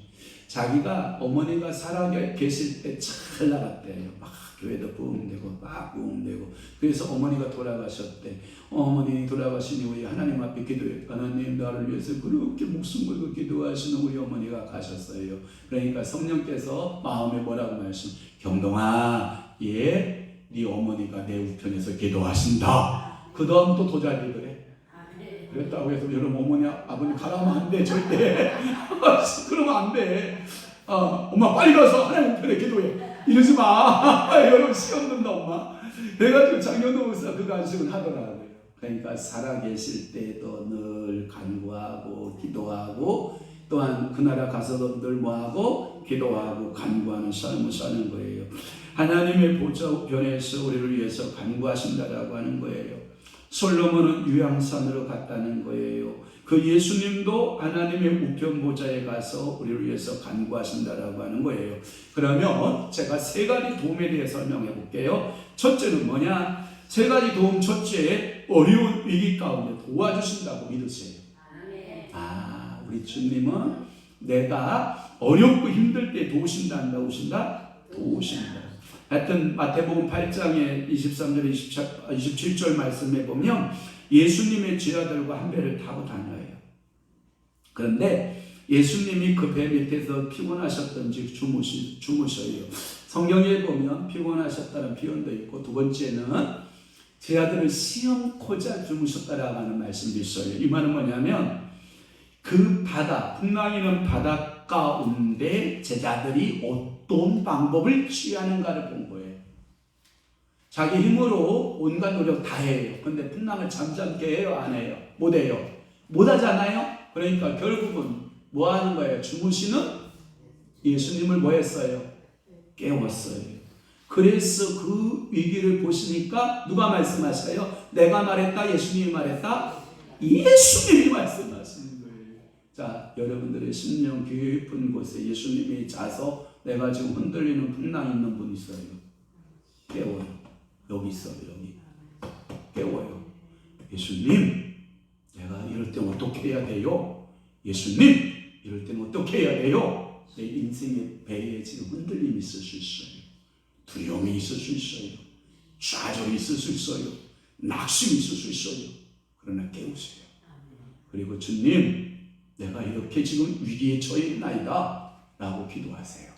자기가 어머니가 살아 계실 때 잘 나갔대요. 막 교회도 부흥되고 막 부흥되고. 그래서 어머니가 돌아가셨대. 어머니 돌아가신 이후에 하나님 앞에 기도해. 하나님 나를 위해서 그렇게 목숨 걸고 기도하시는 우리 어머니가 가셨어요. 그러니까 성령께서 마음에 뭐라고 말씀? 경동아, 예, 네 어머니가 내 우편에서 기도하신다. 그 다음 또 도자기더래. 그랬다고 해서 여러분 어머니 아버님 가라면 안 돼. 절대. 그러면 안 돼. 엄마 빨리 가서 하나님 편에 기도해. 이러지 마. 여러분 시험 든다 엄마. 그래가지고 장경도 목사 그 간식을 하더라고요. 그러니까 살아계실 때도 늘 간구하고 기도하고 또한 그 나라 가서도 늘 뭐하고 기도하고 간구하는 삶을 사는 거예요. 하나님의 보좌 우편에서 우리를 위해서 간구하신다라고 하는 거예요. 솔로몬은 유향산으로 갔다는 거예요. 그 예수님도 하나님의 우편 보좌에 가서 우리를 위해서 간구하신다라고 하는 거예요. 그러면 제가 세 가지 도움에 대해 설명해 볼게요. 첫째는 뭐냐? 세 가지 도움. 첫째, 어려운 위기 가운데 도와주신다고 믿으세요. 아, 우리 주님은 내가 어렵고 힘들 때 도우신다, 안 도우신다? 도우신다. 하여튼 마태복음 8장에 23절 27절 말씀에 보면 예수님의 제자들과 한 배를 타고 다녀요. 그런데 예수님이 그 배 밑에서 피곤하셨던지 주무셔요. 성경에 보면 피곤하셨다는 표현도 있고, 두 번째는 제자들을 시험코자 주무셨다라고 하는 말씀도 있어요. 이 말은 뭐냐면 그 바다, 풍랑이는 바다 가운데 제자들이 어떤 방법을 취하는가를 본 거예요. 자기 힘으로 온갖 노력 다 해요. 근데 풍랑을 잠잠케 해요? 안 해요? 못 해요? 못 하잖아요? 그러니까 결국은 뭐 하는 거예요? 주무시는 예수님을 뭐 했어요? 깨웠어요. 그래서 그 위기를 보시니까 누가 말씀하셔요? 내가 말했다? 예수님이 말했다? 예수님이 말씀하시는 거예요. 자, 여러분들의 심령 깊은 곳에 예수님이 자서 내가 지금 흔들리는 풍랑이 있는 분 있어요. 깨워요. 여기 있어요. 여기 깨워요. 예수님, 내가 이럴 때 어떻게 해야 돼요? 예수님, 이럴 때는 어떻게 해야 돼요? 내 인생의 배에 지금 흔들림이 있을 수 있어요. 두려움이 있을 수 있어요. 좌절이 있을 수 있어요. 낙심이 있을 수 있어요. 그러나 깨우세요. 그리고 주님, 내가 이렇게 지금 위기에 처해 있나이다 라고 기도하세요.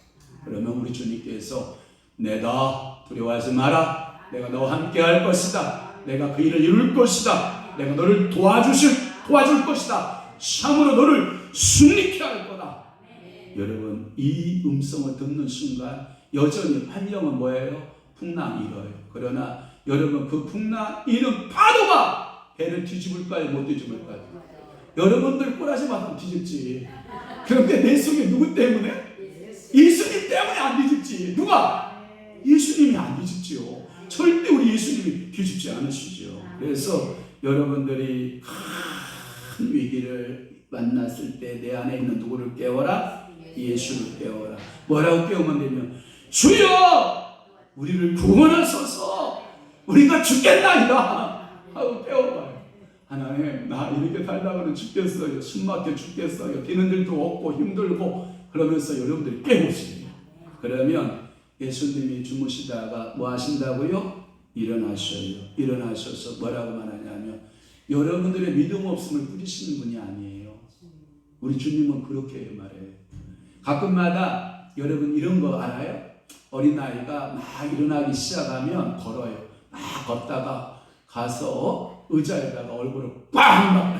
그러면 우리 주님께서 내다 두려워하지 마라. 내가 너와 함께 할 것이다. 내가 그 일을 이룰 것이다. 내가 너를 도와줄 것이다. 참으로 너를 승리케 할 거다. 여러분, 이 음성을 듣는 순간 여전히 환경은 뭐예요? 풍랑이 일어요. 그러나 여러분, 그 풍랑 이는 파도가 배를 뒤집을까요? 못 뒤집을까요? 여러분들 꼬라지 마서 뒤집지. 그런데 내 속에 누구 때문에? 예수님 때문에 안 뒤집지. 누가? 예수님이 안 뒤집지요. 절대 우리 예수님이 뒤집지 않으시죠. 그래서 여러분들이 큰 위기를 만났을 때 내 안에 있는 누구를 깨워라? 예수를 깨워라. 뭐라고 깨우면 되면 주여 우리를 구원하소서 우리가 죽겠나이다 하고 깨워봐요. 하나님, 나 이렇게 살다가는 죽겠어요. 숨막혀 죽겠어요. 뛰는 일도 없고 힘들고. 그러면서 여러분들이 깨우시래요. 그러면 예수님이 주무시다가 뭐 하신다고요? 일어나셔요. 일어나셔서 뭐라고 말하냐면 여러분들의 믿음 없음을 꾸짖으시는 분이 아니에요. 우리 주님은 그렇게 말해요. 가끔마다 여러분 이런 거 알아요? 어린아이가 막 일어나기 시작하면 걸어요. 막 걷다가 가서 의자에다가 얼굴을 빵 막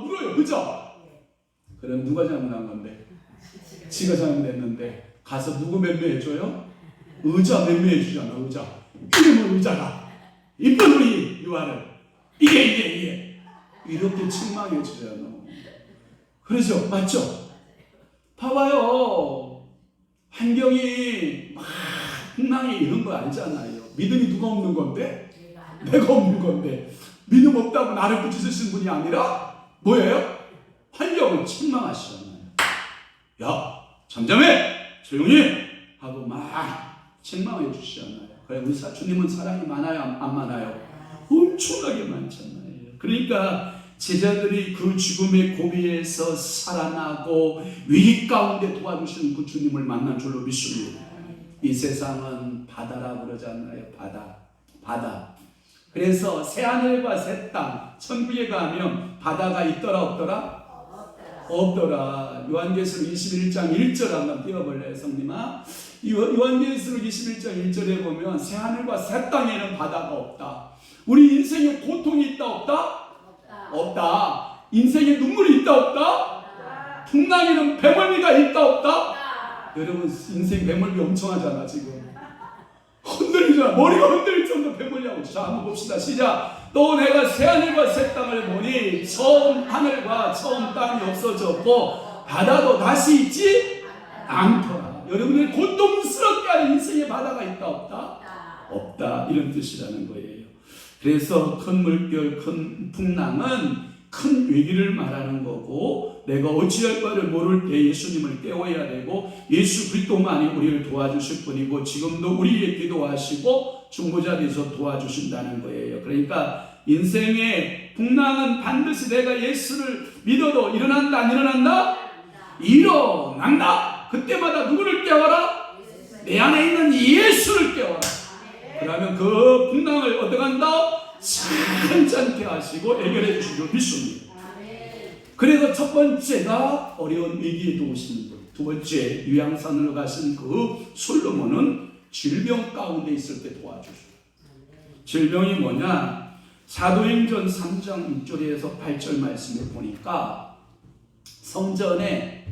물어요. 그죠? 그럼 누가 잘못한 건데? 지가 잘못했는데 가서 누구 맴매해줘요? 의자 맴매해주잖아. 의자. 이름은 의자다. 이쁜 우리 유아를 이게 이렇게 책망해주잖아. 그러죠? 맞죠? 봐봐요. 환경이 막 풍랑이 이런 거 알잖아요. 믿음이 누가 없는 건데? 내가 없는 건데. 믿음 없다고 나를 꾸짖으시는 분이 아니라 뭐예요? 환경을 책망하시잖아요. 야, 잠잠해! 조용히! 하고 막 책망해 주시잖아요. 그래, 우리 주님은 사랑이 많아요? 안 많아요? 엄청나게 많잖아요. 그러니까 제자들이 그 죽음의 고비에서 살아나고 위기 가운데 도와주시는 그 주님을 만난 줄로 믿습니다. 이 세상은 바다라고 그러잖아요. 바다. 그래서 새하늘과 새 땅, 천국에 가면 바다가 있더라 없더라? 없더라. 요한계시록 21장 1절 한번 띄워볼래요, 성님아? 요한계시록 21장 1절에 보면 새하늘과 새 땅에는 바다가 없다. 우리 인생에 고통이 있다 없다? 없다. 인생에 눈물이 있다 없다? 풍랑에는 배멀미가 있다 없다? 여러분 인생 배멀미 엄청 하잖아 지금. 흔들리잖아. 머리가 흔들릴 정도 배멀미하고. 자, 한번 봅시다. 시작. 또 내가 새하늘과 새 땅을 보니 처음 하늘과 처음 땅이 없어졌고 바다도 다시 있지 않더라. 여러분들 고통스럽게 하는 인생의 바다가 있다 없다? 없다. 이런 뜻이라는 거예요. 그래서 큰 물결, 큰 풍랑은 큰 위기를 말하는 거고, 내가 어찌할 바를 모를 때 예수님을 깨워야 되고, 예수 그리스도만이 우리를 도와주실 분이고, 지금도 우리의 기도하시고 중보자 돼서 도와주신다는 거예요. 그러니까 인생의 풍랑은 반드시 내가 예수를 믿어도 일어난다, 안 일어난다? 일어난다. 그때마다 누구를 깨워라? 내 안에 있는 예수를 깨워라. 그러면 그 풍랑을 어떡한다? 찬찬케 하시고 해결해 주신 줄 믿습니다. 그래서 첫 번째가 어려운 위기에 도우시는 분, 두 번째 유양산으로 가신 그 솔로몬은 질병 가운데 있을 때 도와주셔요. 질병이 뭐냐? 사도행전 3장 6절에서 8절 말씀을 보니까 성전에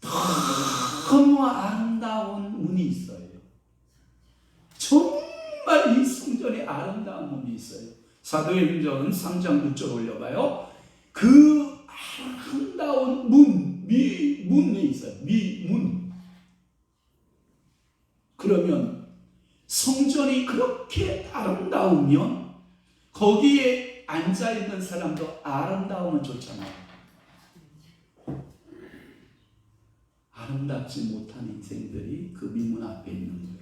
너무 아름다운 문이 있어요. 정말 이 성전에 아름다운 문이 있어요. 사도행전 3장 6절 올려봐요. 그 아름다운 문이 있어요. 문. 그러면 성전이 그렇게 아름다우면 거기에 앉아있는 사람도 아름다우면 좋잖아요. 아름답지 못한 인생들이 그 미문 앞에 있는 거예요.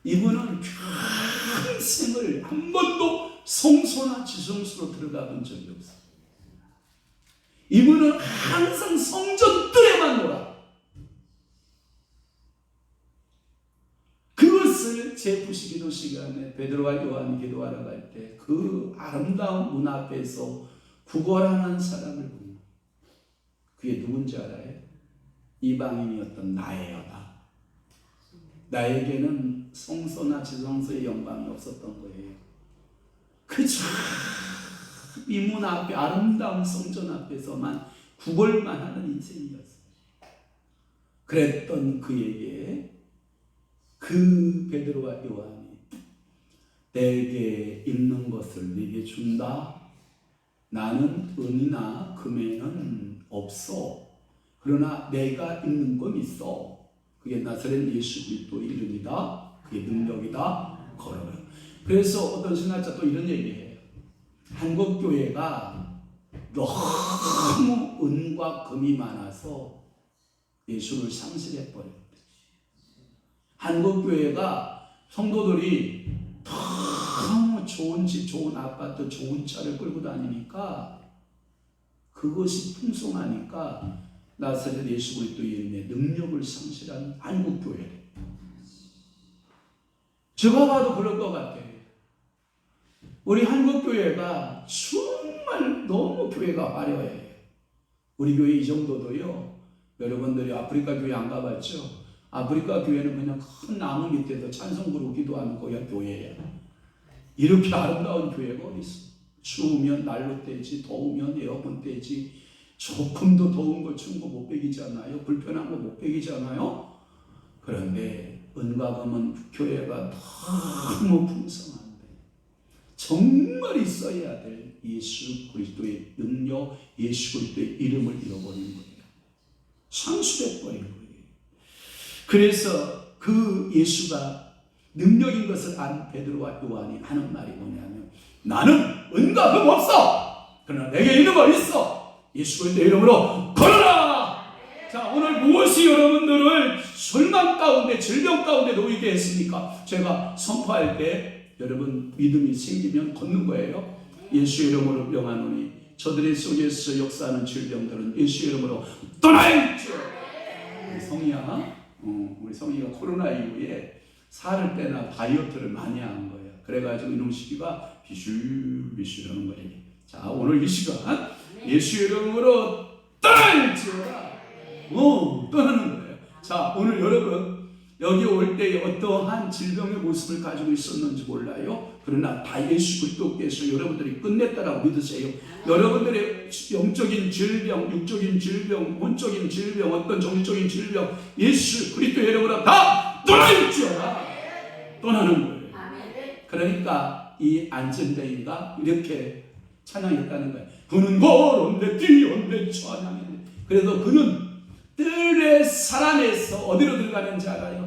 이분은 평생을 한 번도 성소나 지성소로 들어가 본 적이 없어요. 이분은 항상 성전뜰에만 놀아. 그것을 제 부시기도 시간에 베드로와 요한이 기도하러 갈 때 그 아름다운 문 앞에서 구걸하는 사람을 보면 그게 누군지 알아요? 이방인이었던 나예요다. 나에게는 성소나 지성소의 영광이 없었던 거예요. 그저 이 문 앞에 아름다운 성전 앞에서만 구걸만 하는 인생이었어요. 그랬던 그에게 그 베드로와 요한이 내게 있는 것을 네게 준다. 나는 은이나 금에는 없어. 그러나 내가 있는 건 있어. 그게 나사렛 예수 그리스도의 이름이다. 그게 능력이다. 걸어요. 그래서 어떤 신학자 또 이런 얘기해요. 한국 교회가 너무 은과 금이 많아서 예수를 상실해 버렸대. 한국 교회가 성도들이 너무 좋은 집, 좋은 아파트, 좋은 차를 끌고 다니니까 그것이 풍성하니까 나사렛 예수 그리스도의 이름의 능력을 상실한 한국 교회. 제가 봐도 그럴 것 같아요. 우리 한국 교회가 정말 너무 교회가 화려해요. 우리 교회 이 정도도요. 여러분들이 아프리카 교회 안 가봤죠? 아프리카 교회는 그냥 큰 나무 밑에서 찬송 부르고 기도하는 거야 교회예요. 이렇게 아름다운 교회가 어디 있어? 추우면 난로 떼지, 더우면 에어컨 떼지. 조금도 더운 거 추운 거 못 베기잖아요. 불편한 거 못 베기잖아요. 그런데 은과 금은 교회가 너무 풍성한데 정말 있어야 될 예수 그리스도의 능력, 예수 그리스도의 이름을 잃어버린 거예요. 상실해버린 거예요. 그래서 그 예수가 능력인 것을 안 베드로와 요한이 하는 말이 뭐냐면 나는 은과 금 없어. 그러나 내게 있는 거 있어. 예수 그리스도의 이름으로 걸어라. 자, 오늘 무엇이 여러분들을 절망 가운데 질병 가운데 놓이게 했습니까? 제가 선포할 때 여러분 믿음이 생기면 걷는 거예요. 예수 이름으로 명하노니 저들의 속에서 역사하는 질병들은 예수 이름으로 떠나야겠죠. 우리 성희가 코로나 이후에 살을 빼나 다이어트를 많이 한 거예요. 그래가지고 이놈 시기가 비슈비슈하는 거예요. 자, 오늘 이 시간 예수 이름으로 떠나야겠죠. 떠나는 거예요. 자, 오늘 여러분 여기 올 때 어떠한 질병의 모습을 가지고 있었는지 몰라요. 그러나 다 예수 그리스도께서 여러분들이 끝냈다라고 믿으세요. 여러분들의 영적인 질병, 육적인 질병, 혼적인 질병, 어떤 정신적인 질병 예수 그리스도의 이름으로 다 떠나있지어라. 떠나는 거예요. 그러니까 이 안전대인가 이렇게 찬양했다는 거예요. 그는 걸었는데 뛰었는데 찬양했는데. 그래서 그는 뜰의 사람에서 어디로 들어가는지 알아요?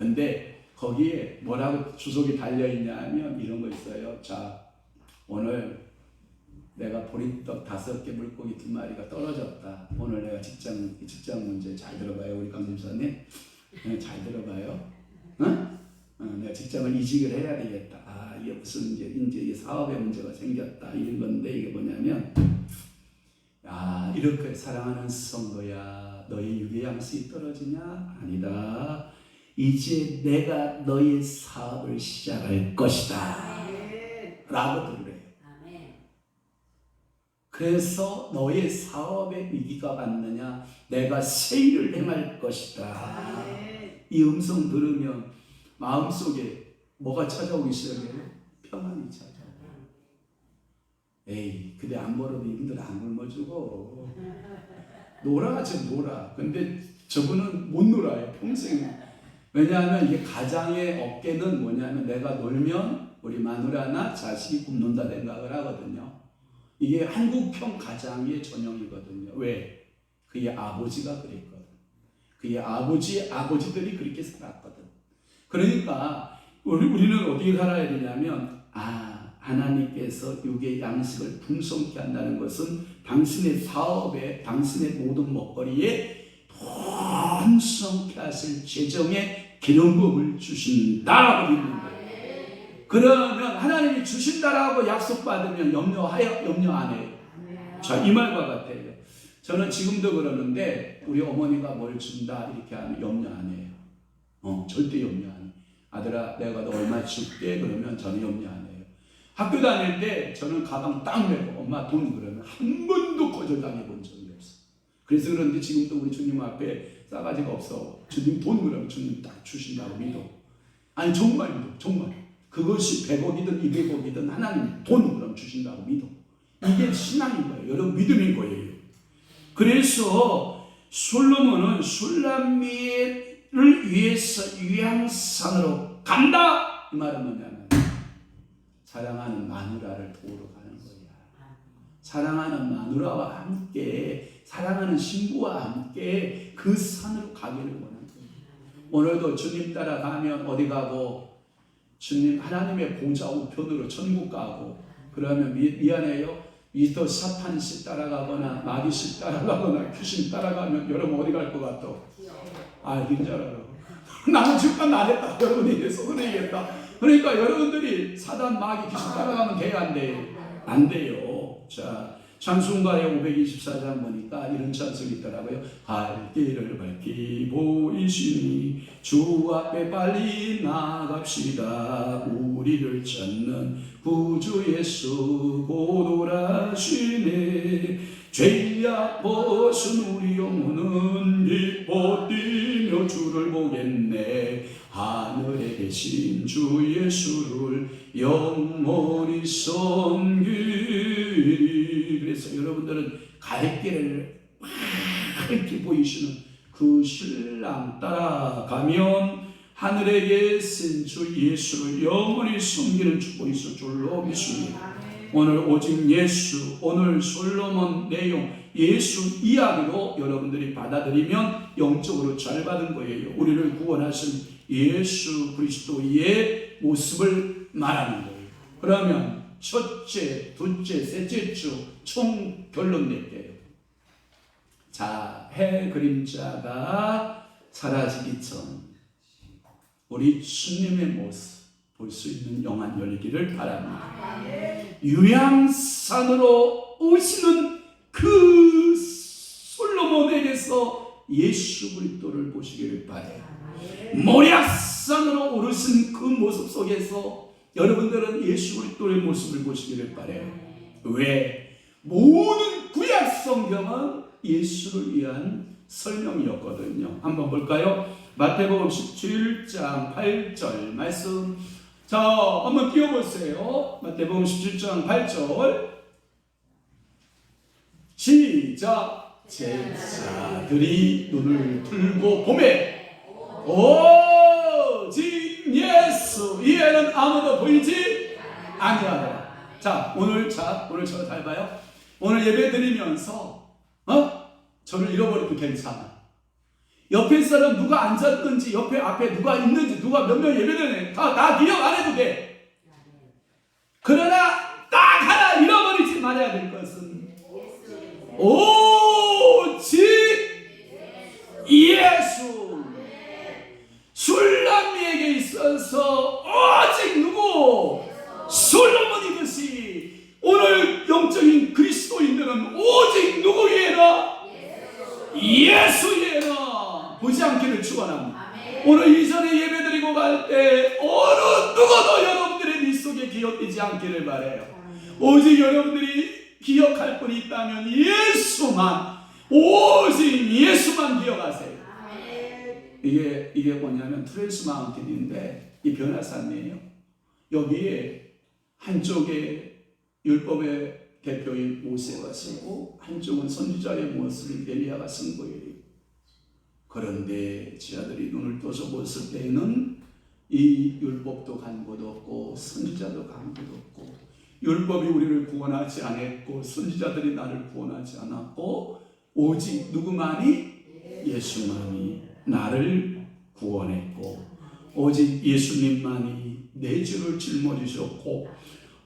근데 거기에 뭐라고 주석이 달려있냐 하면 이런 거 있어요. 자, 오늘 내가 보리떡 5개 물고기 2마리가 떨어졌다. 오늘 내가 직장 문제 잘 들어봐요. 우리 강집사님. 잘 들어봐요. 내가 직장을 이직을 해야 되겠다. 아, 이게 무슨 이제 이 사업에 문제가 생겼다. 이런 건데 이게 뭐냐면, 야, 이렇게 사랑하는 성도야, 너의 육의 양식이 떨어지냐? 아니다. 이제 내가 너의 사업을 시작할 것이다. 라고 그래요. 그래서 너의 사업에 위기가 왔느냐? 내가 새 일을 행할 것이다. 이 음성 들으면 마음속에 뭐가 찾아오기 시작해요? 평안이 찾아와요. 에이, 근데 안 벌어도 이분들 안 굶어주고 놀아, 좀 놀아. 근데 저분은 못 놀아요, 평생. 왜냐하면 이게 가장의 어깨는 뭐냐면 내가 놀면 우리 마누라나 자식이 굶는다 생각을 하거든요. 이게 한국형 가장의 전형이거든요. 왜? 그의 아버지가 그랬거든. 그의 아버지들이 그렇게 살았거든. 그러니까 우리는 어떻게 살아야 되냐면, 하나님께서 육의 양식을 풍성케 한다는 것은 당신의 사업에, 당신의 모든 먹거리에 풍성케 하실 재정의 기름부음을 주신다라고 믿는 거예요. 그러면 하나님이 주신다라고 약속받으면 염려 안 해요. 자, 이 말과 같아요. 저는 지금도 그러는데 우리 어머니가 뭘 준다 이렇게 하면 염려 안 해요. 절대 염려 안 해요. 아들아, 내가 너 얼마 줄게 그러면 저는 염려 안 해요. 학교 다닐 때 저는 가방 딱 메고 엄마 돈 그러면 한 번도 거절당해 본 적이 없어. 그래서 그런데 지금도 우리 주님 앞에 싸가지가 없어. 주님 돈 그러면 주님 딱 주신다고 믿어. 아니 정말 믿어. 정말. 그것이 100억이든 200억이든 하나님 돈 그럼 주신다고 믿어. 이게 신앙인 거예요. 여러분 믿음인 거예요. 그래서 솔로몬은 술람미를 위해서 유향산으로 간다. 이 말은 뭐냐면 사랑하는 마누라를 도우러 가는 거야. 사랑하는 마누라와 함께, 사랑하는 신부와 함께 그 산으로 가기를 원하는 거예요. 오늘도 주님 따라가면 어디 가고, 주님 하나님의 보좌 우편으로 천국 가고, 그러면 미안해요. 미스터 사탄씨 따라가거나 마귀씨 따라가거나 귀신 따라가면 여러분 어디 갈 것 같아? 이긴 줄 알아. 나는 지금까지 안 했다. 여러분이 서운해야겠다. 그러니까 여러분들이 사단 마귀 귀신 따라가면 돼요, 안 돼요? 안 돼요. 자, 찬송가의 524장 보니까 이런 찬송이 있더라고요. 갈 길을 밝히 보이시니 주 앞에 빨리 나갑시다. 우리를 찾는 구주 예수 곧 오라시네. 죄악 벗은 우리 영혼은 기뻐 뛰며 주를 보겠네. 하늘에 계신 주 예수를 영원히 섬기리. 그래서 여러분들은 갈 길을 밝게 보이시는 그 신랑 따라가면 하늘에 계신 주 예수를 영원히 섬기는 주고 있을 줄로 믿습니다. 오늘 오직 예수, 오늘 솔로몬 내용 예수 이야기로 여러분들이 받아들이면 영적으로 잘 받은 거예요. 우리를 구원하신 예수 그리스도의 모습을 말하는 거예요. 그러면 첫째, 둘째, 셋째 주 총 결론 낼게요. 자, 해 그림자가 사라지기 전 우리 주님의 모습 볼 수 있는 영안 열리기를 바랍니다. 유향산으로 오시는 그 솔로몬에게서 예수 그리스도를 보시기를 바라요. 모략산으로 오르신 그 모습 속에서 여러분들은 예수 그리스도의 모습을 보시기를 바라요. 왜? 모든 구약 성경은 예수를 위한 설명이었거든요. 한번 볼까요? 마태복음 17장 8절 말씀. 자, 한번 띄워보세요. 마태복음 17장 8절 시작. 제자들이 눈을 들고 보매 오직 예수 이에는 아무도 보이지 아니하더라. 자, 오늘 저를 잘 봐요. 오늘 예배 드리면서 저를 잃어버려도 괜찮아. 옆에 사람 누가 앉았는지, 옆에 앞에 누가 있는지, 누가 몇 명 예배드렸는지 다 기억 안 해도 돼. 그러나 딱 하나 잃어버리지 말아야 될 것은 오직 예수. 술람이에게 있어서 오직 누구? 솔로몬이듯이 오늘 영적인 그리스도인들은 오직 누구 위에나? 예수 위에나 보지 않기를 축원합니다. 오늘 이전에 예배드리고 갈 때 어느 누구도 여러분들의 미 속에 기억되지 않기를 바라요. 오직 여러분들이 기억할 분이 있다면 예수만, 오직 예수만 기억하세요. 이게 뭐냐면 트랜스 마운틴인데 이 변화산이에요. 여기에 한쪽에 율법의 대표인 모세가 쓰고 한쪽은 선지자의 모습인 엘리야가 쓴 거예요. 그런데 지하들이 눈을 떠서 봤을 때에는 이 율법도 간 곳 없고 선지자도 간 곳 없고, 율법이 우리를 구원하지 않았고 선지자들이 나를 구원하지 않았고 오직 누구만이? 예수만이 나를 구원했고, 오직 예수님만이 내 죄를 짊어지셨고,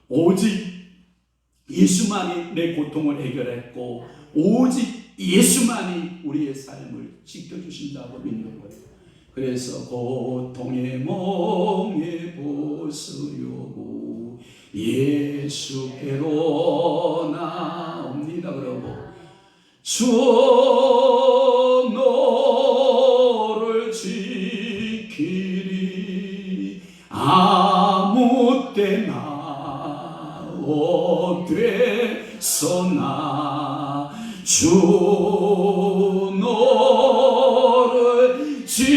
오직 예수만이 내 고통을 해결했고, 오직 예수만이 우리의 삶을 지켜주신다고 믿는 거예요. 그래서 고통의 멍에 보스려고 예수께로 나옵니다. 그러고 주 너를 지키리 아무 때나 어디서나 주 너를 지키리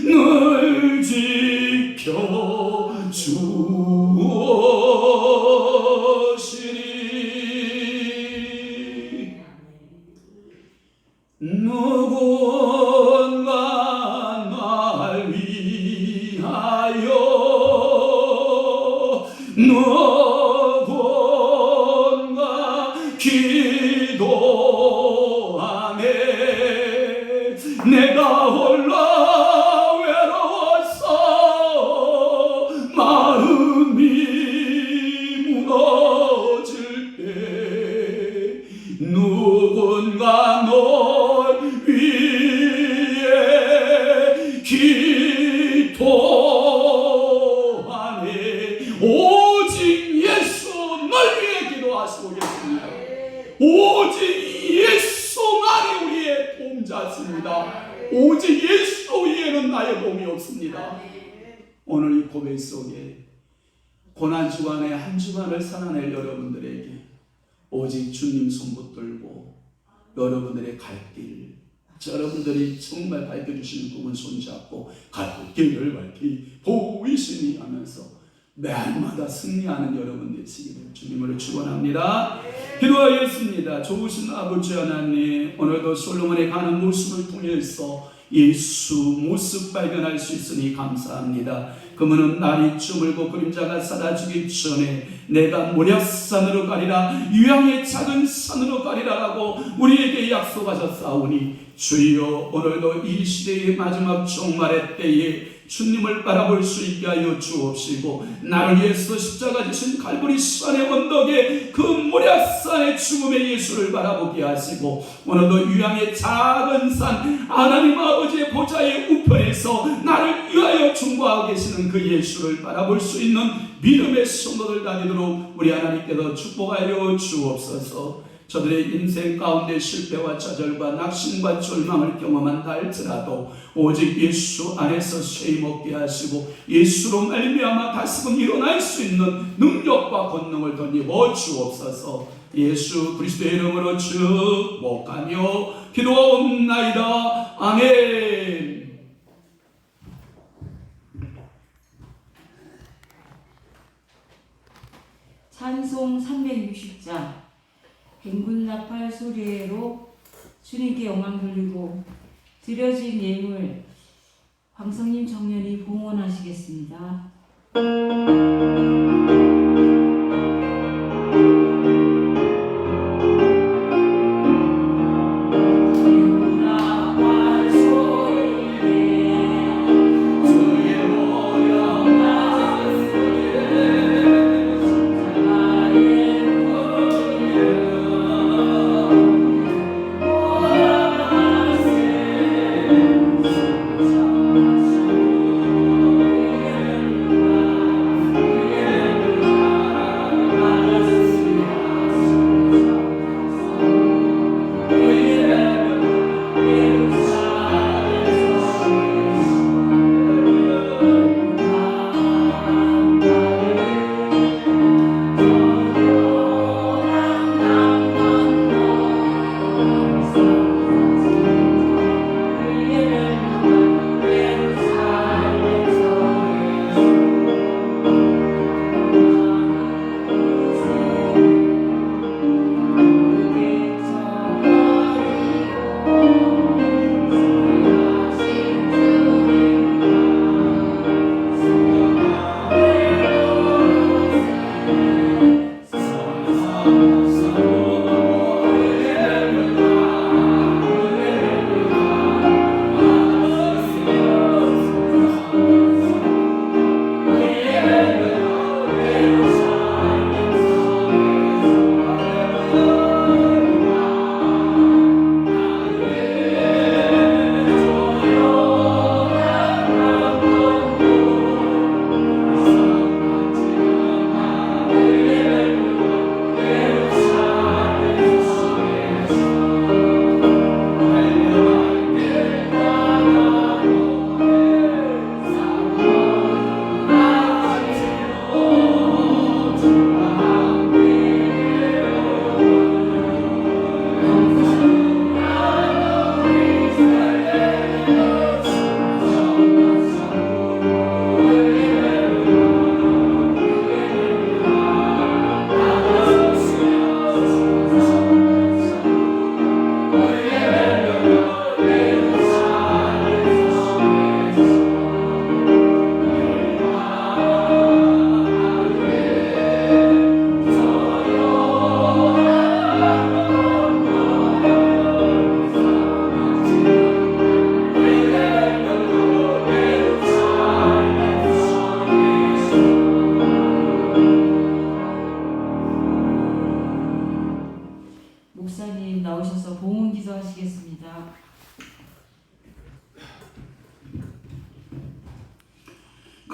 늘 지켜주시리. 누군가 날 위하여 누군가 기도하네. 내가 홀라 외로워서 마음이 무너질 때 누군가 널 위해 기도하네. 오직 예수 널 위해 기도하시고 계십니다. 오직 예수만이 우리의 도움자십니다. 오직 예수 위에는 나의 도움이 없습니다. 오늘 이 고백 속에 고난 주간에 한 주간을 살아낼 여러분들에게 오직 주님 손 붙들고 여러분들의 갈 길, 여러분들이 정말 밝혀주시는 그분 손잡고 갈 길을 밝히 보이시니 하면서 매일마다 승리하는 여러분 되시기를 주님으로 축원합니다. 기도하겠습니다. 좋으신 아버지 하나님, 오늘도 솔로몬의 가는 모습을 통해서 예수 모습 발견할 수 있으니 감사합니다. 그분은 날이 주물고 그림자가 사라지기 전에 내가 모략산으로 가리라, 유향의 작은 산으로 가리라라고 우리에게 약속하셨사오니 주여, 오늘도 이 시대의 마지막 종말의 때에 주님을 바라볼 수 있게 하여 주옵시고, 나를 위해서 십자가 지신 갈보리 산의 언덕에 그 모략산의 죽음의 예수를 바라보게 하시고, 오늘도 유향의 작은 산 하나님 아버지의 보좌의 우편에서 나를 위하여 중보하고 계시는 그 예수를 바라볼 수 있는 믿음의 성도들 다니도록 우리 하나님께서 축복하여 주옵소서. 저들의 인생 가운데 실패와 좌절과 낙심과 절망을 경험한다 할지라도 오직 예수 안에서 쇠임 얻게 하시고 예수로 말미암아 다시금 일어날 수 있는 능력과 권능을 덧입어 주옵소서. 예수 그리스도의 이름으로 축복하며 기도하옵나이다. 아멘. 찬송 360장 뱅군나팔 소리로 주님께 영광 돌리고 드려진 예물 광성님 청년이 봉헌하시겠습니다.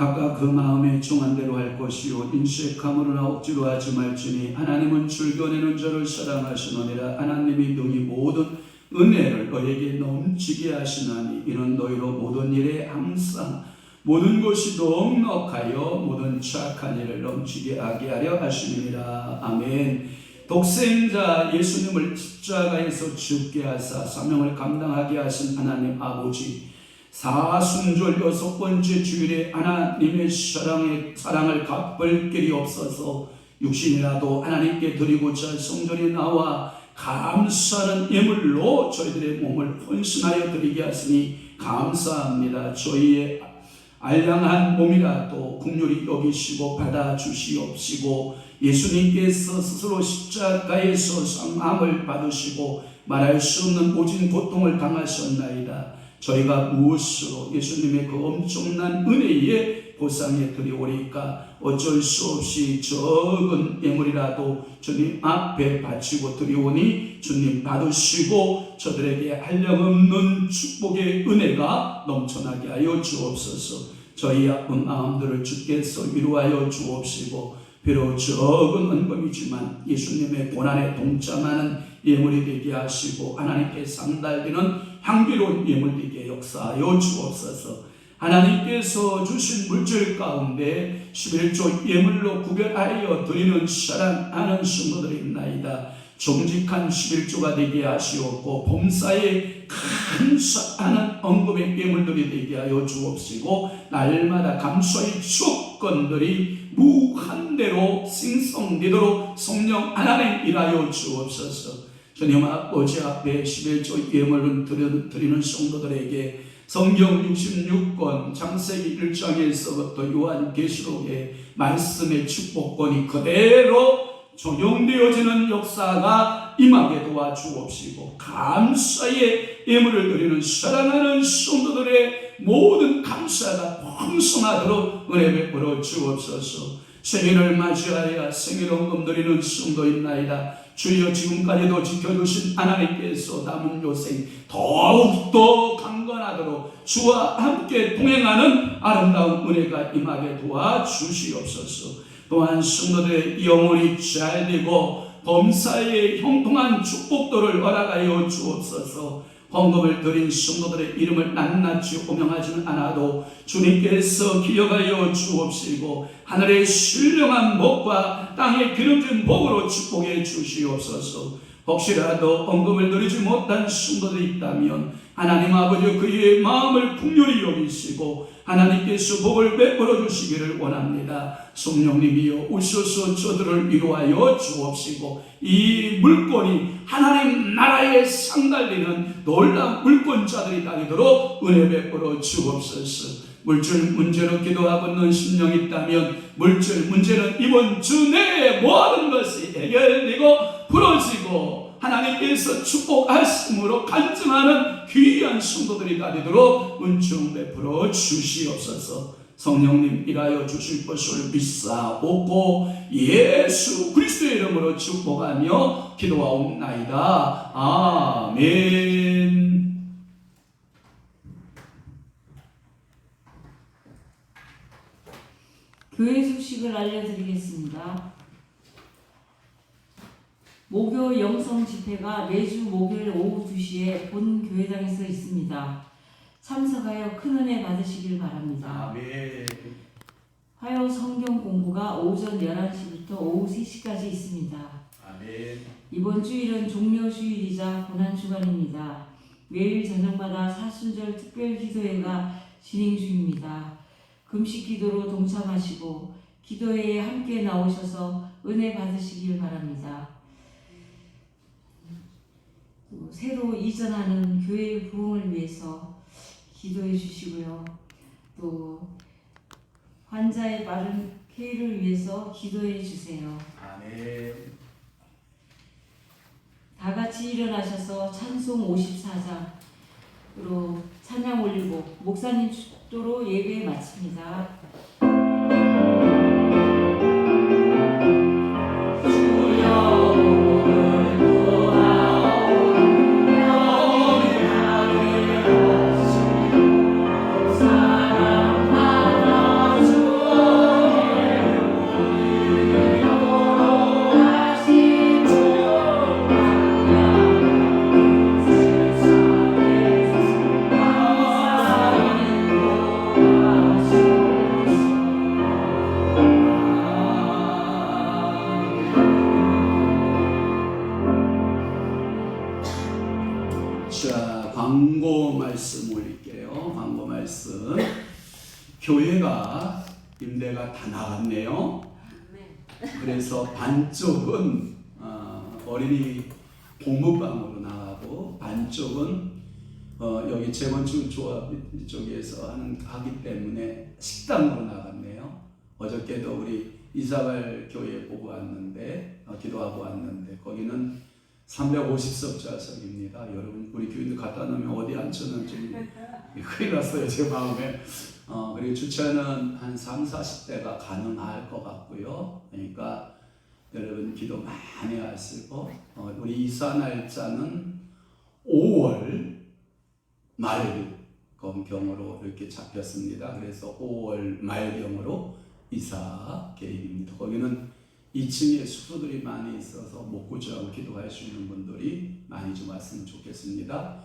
각각 그 마음에 정한 대로 할 것이요 인색함으로나 억지로 하지 말지니 하나님은 줄겨내는 자를 사랑하시느니라. 하나님이 능히 모든 은혜를 너에게 넘치게 하시나니 이는 너희로 모든 일에 항상 모든 것이 넉넉하여 모든 착한 일을 넘치게 하게 하려 하시느니라. 아멘. 독생자 예수님을 십자가에서 죽게 하사 사명을 감당하게 하신 하나님 아버지, 사순절 6번째 주일에 하나님의 사랑을 갚을 길이 없어서 육신이라도 하나님께 드리고자 성전에 나와 감사하는 예물로 저희들의 몸을 헌신하여 드리게 하시니 감사합니다. 저희의 알량한 몸이라도 긍휼히 여기시고 받아주시옵시고 예수님께서 스스로 십자가에서 상함을 받으시고 말할 수 없는 모진 고통을 당하셨나이다. 저희가 무엇으로 예수님의 그 엄청난 은혜에 보상해 드리오리까? 어쩔 수 없이 적은 예물이라도 주님 앞에 바치고 드리오니 주님 받으시고 저들에게 한량없는 축복의 은혜가 넘쳐나게 하여 주옵소서. 저희 아픈 마음들을 주께서 위로하여 주옵시고 비록 적은 은금이지만 예수님의 고난에 동참하는 예물이 되게 하시고 하나님께 상달되는 향기로운 예물 되게 역사하여 주옵소서. 하나님께서 주신 물질 가운데 11조 예물로 구별하여 드리는 사랑하는 성도들이 있나이다. 정직한 11조가 되게 하시옵고 범사에 감사하는 언급의 예물들이 되게 하여 주옵시고 날마다 감사의 조건들이 무한대로 생성되도록 성령 하나님 일하여 주옵소서. 주님 아버지 앞에 11조 예물을 드리는 성도들에게 성경 66권 창세기 1장에서부터 요한계시록의 말씀의 축복권이 그대로 적용되어지는 역사가 임하게 도와주옵시고 감사의 예물을 드리는 사랑하는 성도들의 모든 감사가 풍성하도록 은혜 베풀어 주옵소서. 생일을 맞이하여 생일헌금 드리는 성도 있나이다. 주여 지금까지도 지켜주신 하나님께서 남은 요생 더욱더 강건하도록 주와 함께 동행하는 아름다운 은혜가 임하게 도와주시옵소서. 또한 성도들의 영혼이 잘되고 범사에 형통한 축복들을 허락하여 주옵소서. 헌금을 드린 성도들의 이름을 낱낱이 호명하지는 않아도 주님께서 기억하여 주옵시고 하늘의 신령한 복과 땅의 기름진 복으로 축복해 주시옵소서. 혹시라도 헌금을 드리지 못한 성도들이 있다면 하나님 아버지 그의 마음을 긍휼히 여기시고 하나님께서 복을 베풀어 주시기를 원합니다. 성령님이여 오셔서 저들을 위로하여 주옵시고 이 물건이 하나님 나라에 상달되는 놀라운 물권자들이 되도록 은혜 베풀어 주옵소서. 물질 문제로 기도하고 있는 심령이 있다면 물질 문제는 이번 주 내에 모든 것이 해결되고 풀어지고 하나님께서 축복하심으로 간증하는 귀한 성도들이 되도록 은총 베풀어 주시옵소서. 성령님 일하여 주실 것을 믿사오고 예수 그리스도의 이름으로 축복하며 기도하옵나이다. 아멘. 교회 소식을 알려드리겠습니다. 목요 영성 집회가 매주 목요일 오후 2시에 본 교회당에서 있습니다. 참석하여 큰 은혜 받으시길 바랍니다. 아멘. 화요 성경 공부가 오전 11시부터 오후 3시까지 있습니다. 아멘. 이번 주일은 종려주일이자 고난주간입니다. 매일 저녁마다 사순절 특별기도회가 진행 중입니다. 금식기도로 동참하시고 기도회에 함께 나오셔서 은혜 받으시길 바랍니다. 새로 이전하는 교회의 부흥을 위해서 기도해 주시고요. 또 환자의 빠른 쾌유를 위해서 기도해 주세요. 아멘. 다 같이 일어나셔서 찬송 54장으로 찬양 올리고 목사님 축도로 예배 마칩니다. 사랑하라 교회가 임대가 다 나갔네요. 그래서 반쪽은 어린이 복무방으로 나가고 반쪽은 여기 재건축 조합 쪽에서 하기 때문에 식당으로 나갔네요. 어저께도 우리 이사갈 교회 보고 왔는데 기도하고 왔는데 거기는 350석 좌석입니다. 여러분 우리 교인들 갖다 놓으면 어디 앉혀는 좀 큰일 났어요 제 마음에. 그리고 주차는 한 3, 40대가 가능할 것 같고요. 그러니까 여러분 기도 많이 하시고 우리 이사 날짜는 5월 말경으로 이렇게 잡혔습니다. 그래서 5월 말경으로 이사 계획입니다. 거기는 2층에 숙소들이 많이 있어서 목구조하고 기도할 수 있는 분들이 많이 좀 왔으면 좋겠습니다.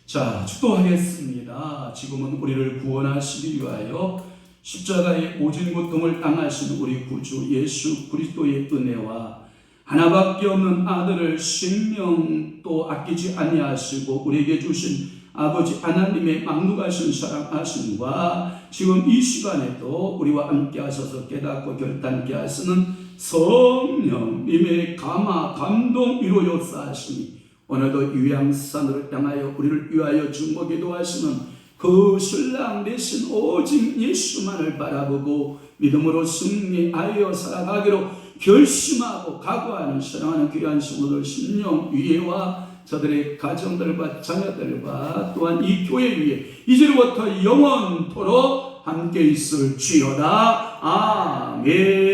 자, 축도하겠습니다. 지금은 우리를 구원하시기 위하여 십자가의 오진 고통을 당하신 우리 구주 예수 그리스도의 은혜와 하나밖에 없는 아들을 생명도 아끼지 아니하시고 우리에게 주신 아버지 하나님의 막무가신 사랑하심과 지금 이 시간에도 우리와 함께 하셔서 깨닫고 결단케 하시는 성령님의 감화 감동 이루어서 하시니 오늘도 유양산으로 향하여 우리를 위하여 중보기도 하시는 그 신랑 되신 오직 예수만을 바라보고 믿음으로 승리하여 살아가기로 결심하고 각오하는 사랑하는 귀한 성도들 심령 위에와 저들의 가정들과 자녀들과 또한 이 교회 위에 이제로부터 영원토록 함께 있을지어다. 아멘.